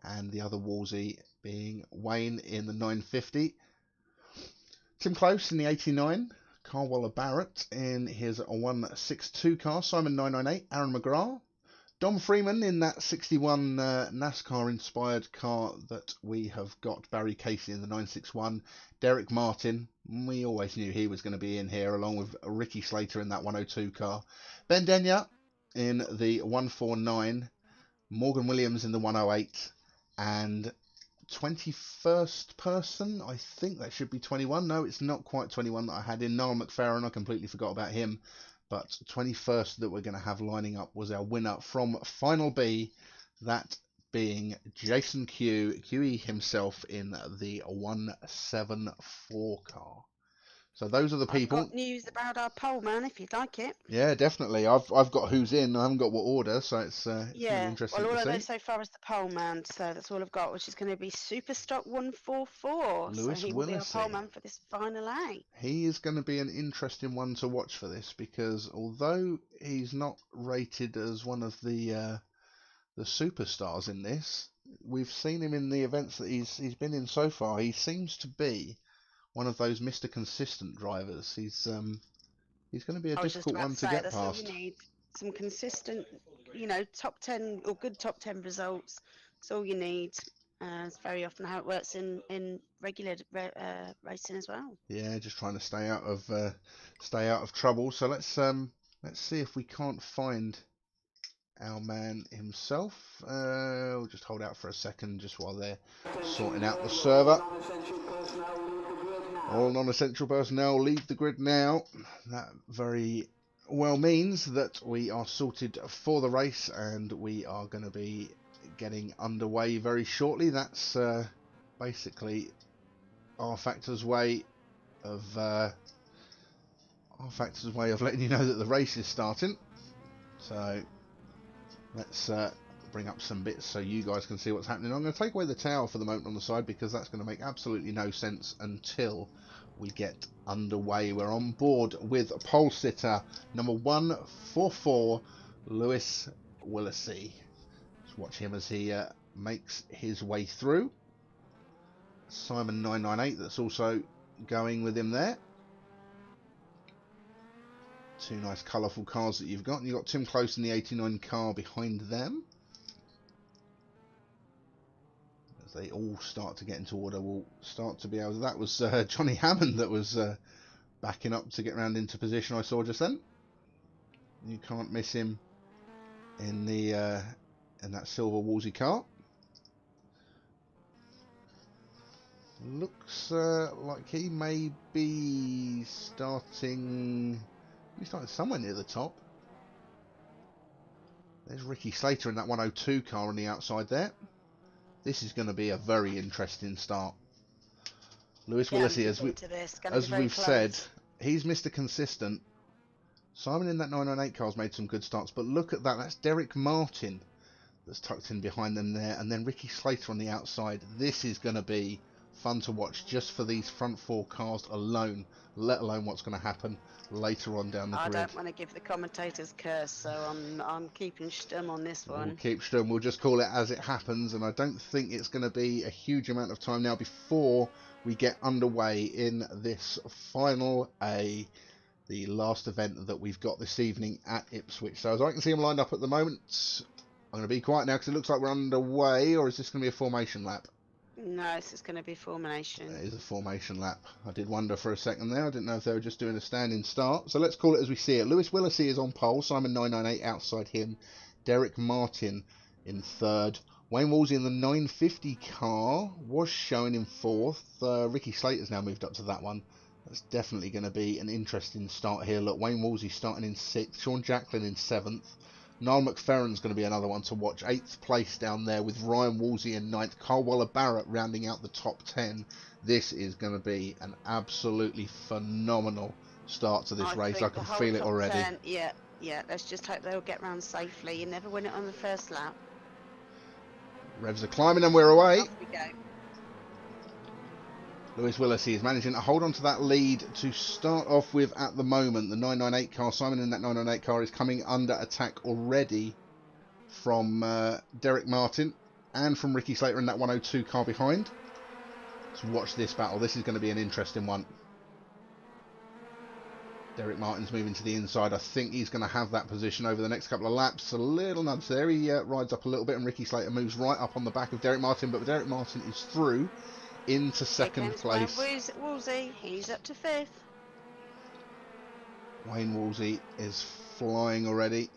A: And the other Woolsey being Wayne in the 950. Tim Close in the 89. Carl Waller Barrett in his 162 car. Simon 998. Aaron McGrath. Dom Freeman in that 61 NASCAR-inspired car that we have got. Barry Casey in the 961. Derek Martin, we always knew he was going to be in here, along with Ricky Slater in that 102 car. Ben Denya in the 149. Morgan Williams in the 108. And 21st person, I think that should be 21. No, it's not quite 21 that I had in. Niall McFerrin, I completely forgot about him. But 21st that we're going to have lining up was our winner from Final B, that being Jason QE himself in the 174 car. So those are the people.
B: I've got news about our poll man, if you'd like it.
A: Yeah, definitely. I've got who's in. I haven't got what order, so it's really interesting
B: well, all
A: to
B: I know
A: see.
B: so far is the poll man, so that's all I've got, which is going to be Superstock 144.
A: Lewis
B: so he will be our
A: Willis.
B: poll man for this Final A.
A: He is going to be an interesting one to watch for this, because although he's not rated as one of the superstars in this, we've seen him in the events that he's been in so far. He seems to be one of those Mr. Consistent drivers. He's going to be a difficult one to get
B: that's
A: past.
B: All you need. Some consistent, top 10 or good top 10 results. That's all you need. It's very often how it works in regular racing as well.
A: Yeah, just trying to stay out of trouble. So let's see if we can't find our man himself. We'll just hold out for a second just while they're sorting out the server. All non-essential personnel leave the grid now. That very well means that we are sorted for the race and we are going to be getting underway very shortly. That's basically our factor's way of letting you know that the race is starting. So let's bring up some bits so you guys can see what's happening. I'm going to take away the tower for the moment on the side because that's going to make absolutely no sense until we get underway. We're on board with pole sitter number 144, Lewis Willisey. Let's watch him as he makes his way through. Simon 998 that's also going with him there. Two nice colourful cars that you've got. And you've got Tim Close in the 89 car behind them. As they all start to get into order, we'll start to be able to... That was Johnny Hammond that was backing up to get round into position I saw just then. You can't miss him in the in that silver Wolsey car. Looks like he may be starting... He's starting somewhere near the top. There's Ricky Slater in that 102 car on the outside there. This is going to be a very interesting start. Lewis Willisey, as we've said, he's Mr. Consistent. Simon in that 998 car has made some good starts, but look at that. That's Derek Martin that's tucked in behind them there, and then Ricky Slater on the outside. This is going to be fun to watch just for these front four cars alone, let alone what's going to happen later on down the grid.
B: I don't want to give the commentators curse, so I'm keeping stum on this one.
A: We'll keep stum. We'll just call it as it happens, and I don't think it's going to be a huge amount of time now before we get underway in this final A, the last event that we've got this evening at Ipswich. So as I can see them lined up at the moment, I'm going to be quiet now because it looks like we're underway, or is this going to be a formation lap?
B: No, this is going to be formation.
A: It is a formation lap. I did wonder for a second there. I didn't know if they were just doing a standing start. So let's call it as we see it. Lewis Willisey is on pole. Simon 998 outside him. Derek Martin in third. Wayne Woolsey in the 950 car was showing in fourth. Ricky Slater's now moved up to that one. That's definitely going to be an interesting start here. Look, Wayne Woolsey starting in sixth. Sean Jacklin in seventh. Niall McFerrin's going to be another one to watch. 8th place down there with Ryan Woolsey in 9th. Carl Waller-Barrett rounding out the top 10. This is going to be an absolutely phenomenal start to this race. I can feel it already.
B: 10, yeah. Let's just hope they'll get round safely. You never win it on the first lap.
A: Revs are climbing and we're away.
B: Off we go.
A: Lewis Willisey is managing to hold on to that lead to start off with at the moment. The 998 car, Simon in that 998 car is coming under attack already from Derek Martin and from Ricky Slater in that 102 car behind. Let's watch this battle. This is going to be an interesting one. Derek Martin's moving to the inside. I think he's going to have that position over the next couple of laps. A little nudge there. He rides up a little bit and Ricky Slater moves right up on the back of Derek Martin, but Derek Martin is through into second place.
B: Woolsey, he's up to 5th.
A: Wayne Woolsey is flying already.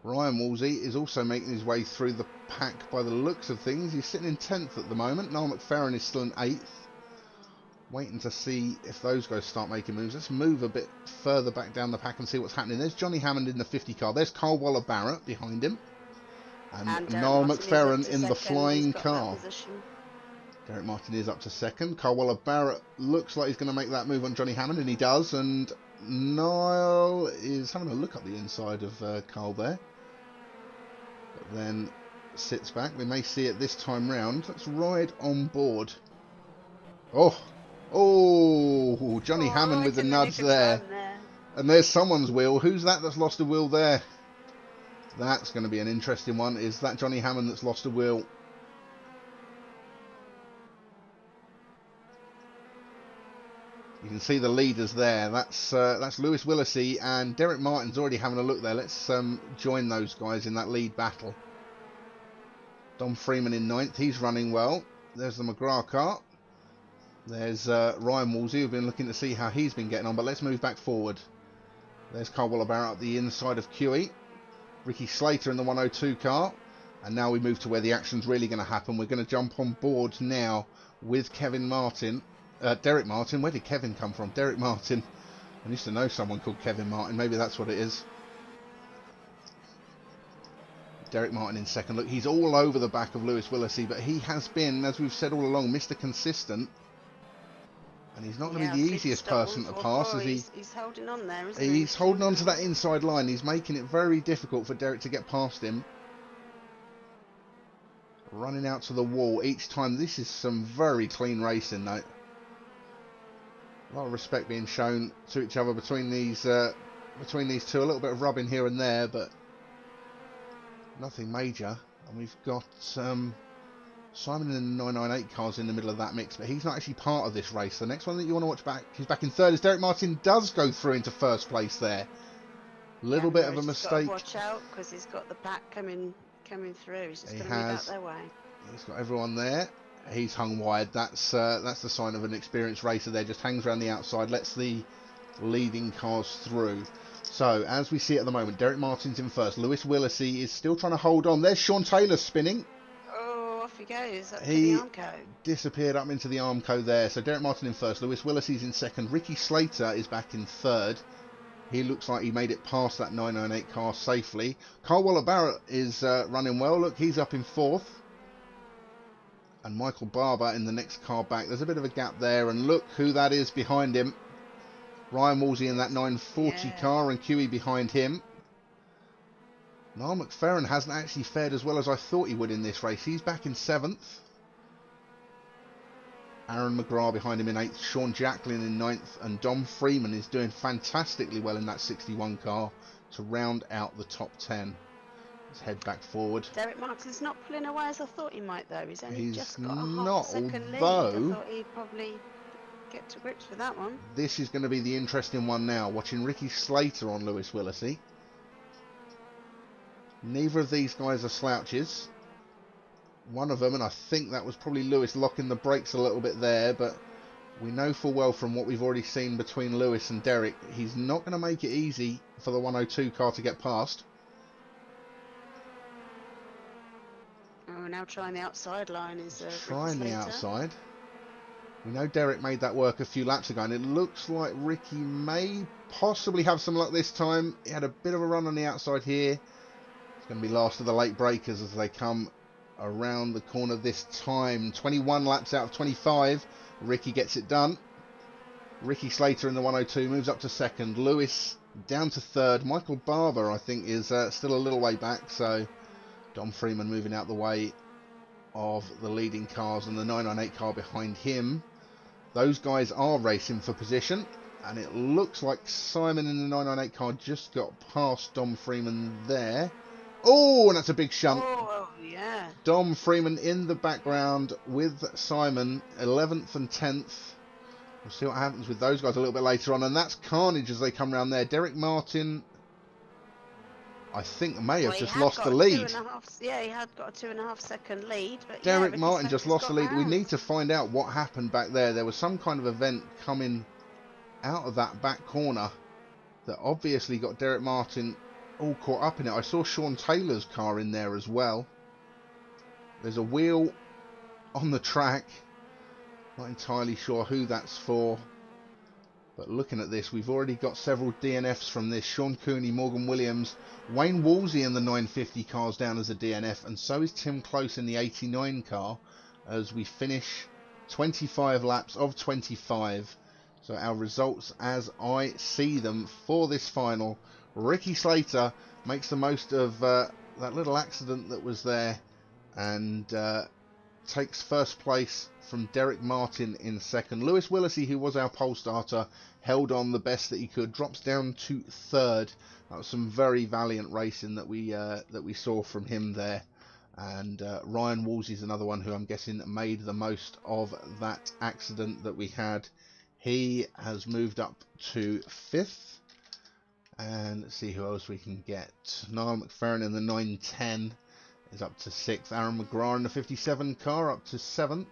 A: Ryan Woolsey is also making his way through the pack by the looks of things. He's sitting in 10th at the moment. Niall McFerrin is still in 8th. Waiting to see if those guys start making moves. Let's move a bit further back down the pack and see what's happening. There's Johnny Hammond in the 50 car. There's Carl Waller-Barrett behind him. And Niall McFerrin in the flying car. Derek Martin is up to second. Carl Waller-Barrett looks like he's going to make that move on Johnny Hammond, and he does. And Niall is having a look up the inside of Carl there. But then sits back. We may see it this time round. Let's ride on board. Oh, Johnny Hammond with the nudge there. And there's someone's wheel. Who's that that's lost a wheel there? That's going to be an interesting one. Is that Johnny Hammond that's lost a wheel? You can see the leaders there. That's Lewis Willisey and Derek Martin's already having a look there. Let's join those guys in that lead battle. Dom Freeman in 9th. He's running well. There's the McGrath car. There's Ryan Woolsey. We've been looking to see how he's been getting on, but let's move back forward. There's Carl Waller-Barrett up the inside of QE. Ricky Slater in the 102 car. And now we move to where the action's really going to happen. We're going to jump on board now with Kevin Martin. Derek Martin. Where did Kevin come from? Derek Martin. I used to know someone called Kevin Martin. Maybe that's what it is. Derek Martin in second. Look, he's all over the back of Lewis Willisey, but he has been, as we've said all along, Mr. Consistent. And he's not going to be the easiest person to pass.
B: He's holding on there, isn't he?
A: He's holding on to that inside line. He's making it very difficult for Derek to get past him. Running out to the wall each time. This is some very clean racing, though. A lot of respect being shown to each other between these two. A little bit of rubbing here and there, but nothing major. And we've got Simon in the 998 cars in the middle of that mix, but he's not actually part of this race. The next one that you want to watch back, he's back in third, as Derek Martin does go through into first place there. Little bit of a mistake.
B: Watch out, because he's got the pack coming through. He's just going to move out their way.
A: He's got everyone there. He's hung wide. That's the sign of an experienced racer there. Just hangs around the outside, lets the leading cars through. So, as we see at the moment, Derek Martin's in first. Lewis Willisey is still trying to hold on. There's Sean Taylor spinning.
B: Oh, off he goes. Up to the Armco.
A: Disappeared up into the Armco there. So, Derek Martin in first. Lewis Willisey's in second. Ricky Slater is back in third. He looks like he made it past that 998 car safely. Carl Waller-Barrett is running well. Look, he's up in fourth. And Michael Barber in the next car back. There's a bit of a gap there. And look who that is behind him. Ryan Woolsey in that 940 car, and QE behind him. Niall McFerrin hasn't actually fared as well as I thought he would in this race. He's back in seventh. Aaron McGrath behind him in eighth. Sean Jacklin in ninth. And Dom Freeman is doing fantastically well in that 61 car to round out the top 10. Let's head back forward.
B: Derek Martin's not pulling away as I thought he might, though. He's only just got a
A: not,
B: half second lead. I thought he'd probably get to grips with that one.
A: This is going to be the interesting one now. Watching Ricky Slater on Lewis Willisey. Neither of these guys are slouches. One of them, and I think that was probably Lewis, locking the brakes a little bit there, but we know full well from what we've already seen between Lewis and Derek, he's not going to make it easy for the 102 car to get past.
B: Oh, now trying the outside line is
A: trying the outside. We know Derek made that work a few laps ago, and it looks like Ricky may possibly have some luck this time. He had a bit of a run on the outside here. It's going to be last of the late breakers as they come around the corner this time. 21 laps out of 25. Ricky gets it done. Ricky Slater in the 102 moves up to second. Lewis down to third. Michael Barber, I think, is still a little way back. So Dom Freeman moving out the way of the leading cars, and the 998 car behind him. Those guys are racing for position, and it looks like Simon in the 998 car just got past Dom Freeman there. Oh, and that's a big shunt.
B: Oh, yeah.
A: Dom Freeman in the background with Simon, 11th and 10th. We'll see what happens with those guys a little bit later on, and that's carnage as they come around there. Derek Martin, I think, may have just lost the lead.
B: Yeah, he had got a 2.5 second lead. But
A: Derek Martin just lost the lead. We need to find out what happened back there. There was some kind of event coming out of that back corner that obviously got Derek Martin all caught up in it. I saw Sean Taylor's car in there as well. There's a wheel on the track. Not entirely sure who that's for. But looking at this, we've already got several DNFs from this. Sean Cooney, Morgan Williams, Wayne Woolsey in the 950 cars down as a DNF, and so is Tim Close in the 89 car as we finish 25 laps of 25. So our results as I see them for this final. Ricky Slater makes the most of that little accident that was there and takes first place from Derek Martin in second. Lewis Willisey, who was our pole starter, held on the best that he could, drops down to third. That was some very valiant racing that we saw from him there. And Ryan Woolsey's another one who I'm guessing made the most of that accident that we had. He has moved up to fifth. And let's see who else we can get. Niall McFerrin in the 910 is up to 6th. Aaron McGrath in the 57 car up to 7th.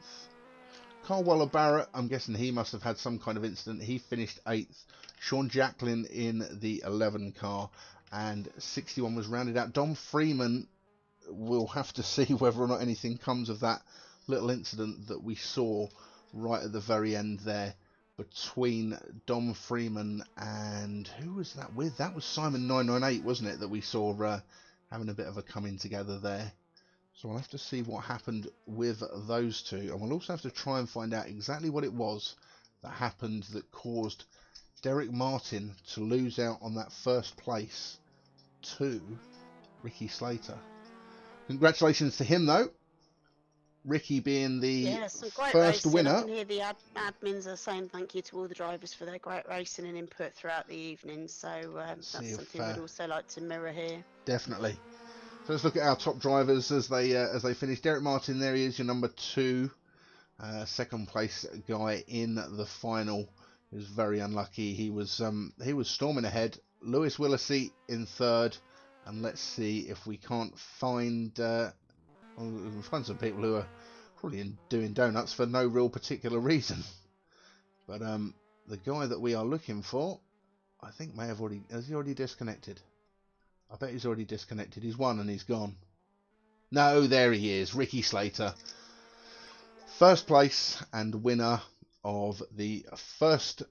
A: Carl Waller-Barrett, I'm guessing he must have had some kind of incident. He finished 8th. Sean Jacklin in the 11 car. and 61 was rounded out. Dom Freeman, we'll have to see whether or not anything comes of that little incident that we saw right at the very end there between Dom Freeman and who was that with? That was Simon 998, wasn't it, that we saw having a bit of a coming together there. So we'll have to see what happened with those two, and we'll also have to try and find out exactly what it was that happened that caused Derek Martin to lose out on that first place to Ricky Slater. Congratulations to him though, Ricky being the
B: some great
A: first
B: racing.
A: winner.
B: I can hear the admins are saying thank you to all the drivers for their great racing and input throughout the evening. So that's something we'd also like to mirror here.
A: Definitely. So let's look at our top drivers as they finish. Derek Martin, there he is, your number 2, second place guy in the final. He was very unlucky. He was storming ahead. Lewis Willisey in third, and let's see if we can't find we'll find some people who are probably doing donuts for no real particular reason. But the guy that we are looking for, I think has he already disconnected? I bet he's already disconnected. He's won and he's gone. No, there he is, Ricky Slater. First place and winner of the first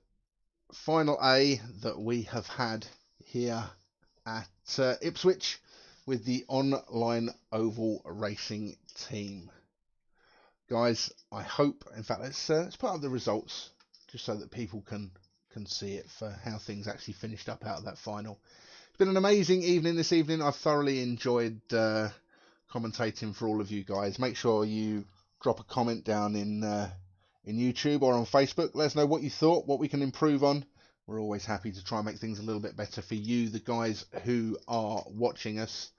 A: Final A that we have had here at Ipswich with the online oval racing team. Guys, I hope, in fact, let's put up the results just so that people can see it for how things actually finished up out of that final. It's been an amazing evening this evening. I've thoroughly enjoyed commentating for all of you guys. Make sure you drop a comment down in YouTube or on Facebook. Let us know what you thought, what we can improve on. We're always happy to try and make things a little bit better for you, the guys who are watching us.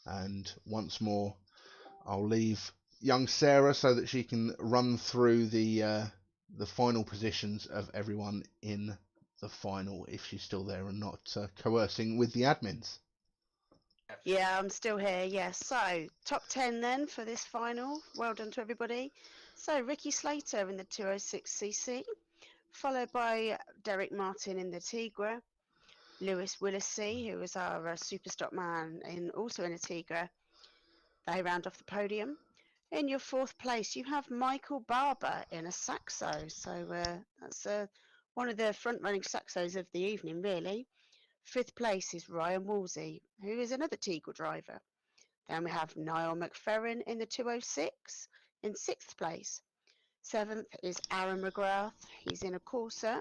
A: And once more, I'll leave young Sarah so that she can run through the final positions of everyone in the final, if she's still there and not coercing with the admins.
B: Yeah, I'm still here. Yes. So top 10 then for this final. Well done to everybody. So Ricky Slater in the 206cc, followed by Derek Martin in the Tigra, Lewis Willisey, who was our superstock man, also in a Tigra. They round off the podium. In your 4th place, you have Michael Barber in a Saxo. So that's one of the front-running Saxos of the evening, really. 5th place is Ryan Woolsey, who is another Teagle driver. Then we have Niall McFerrin in the 206 in 6th place. 7th is Aaron McGrath. He's in a Corsa.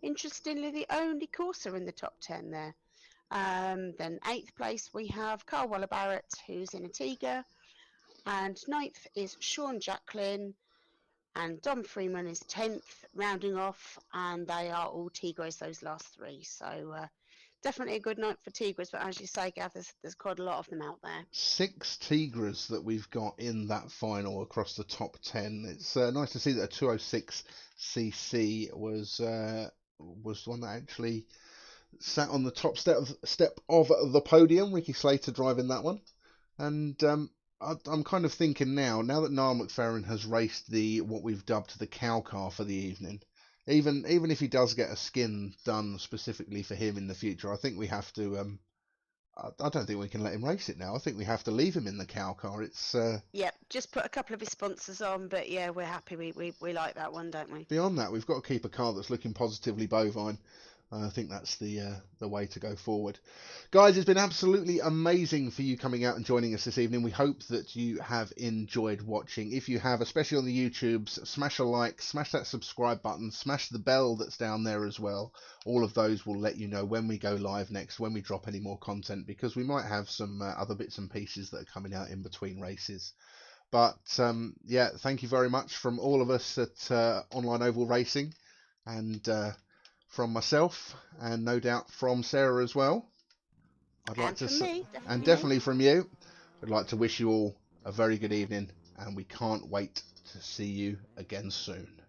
B: Interestingly, the only Corsa in the top 10 there. Then 8th place we have Carl Waller-Barrett, who's in a Tiga. And 9th is Sean Jacklin, and Dom Freeman is 10th, rounding off, and they are all Tigres, those last 3. So definitely a good night for Tigres, but as you say, Gav, there's quite a lot of them out there.
A: 6 Tigres that we've got in that final across the top 10. It's nice to see that a 206cc was one that actually sat on the top step of the podium. Ricky Slater driving that one. And I'm kind of thinking now that Niall McFerrin has raced what we've dubbed the cow car for the evening, even if he does get a skin done specifically for him in the future, I think we have to I don't think we can let him race it now. I think we have to leave him in the cow car. It's
B: yeah, just put a couple of his sponsors on, but yeah, we're happy. We like that one, don't we?
A: Beyond that, we've got to keep a car that's looking positively bovine. I think that's the way to go forward. Guys, it's been absolutely amazing for you coming out and joining us this evening. We hope that you have enjoyed watching. If you have, especially on the YouTubes, smash a like, smash that subscribe button, smash the bell that's down there as well. All of those will let you know when we go live next, when we drop any more content, because we might have some other bits and pieces that are coming out in between races. But yeah, thank you very much from all of us at Online Oval Racing, and from myself, and no doubt from Sarah as well. Definitely from you. I'd like to wish you all a very good evening, and we can't wait to see you again soon.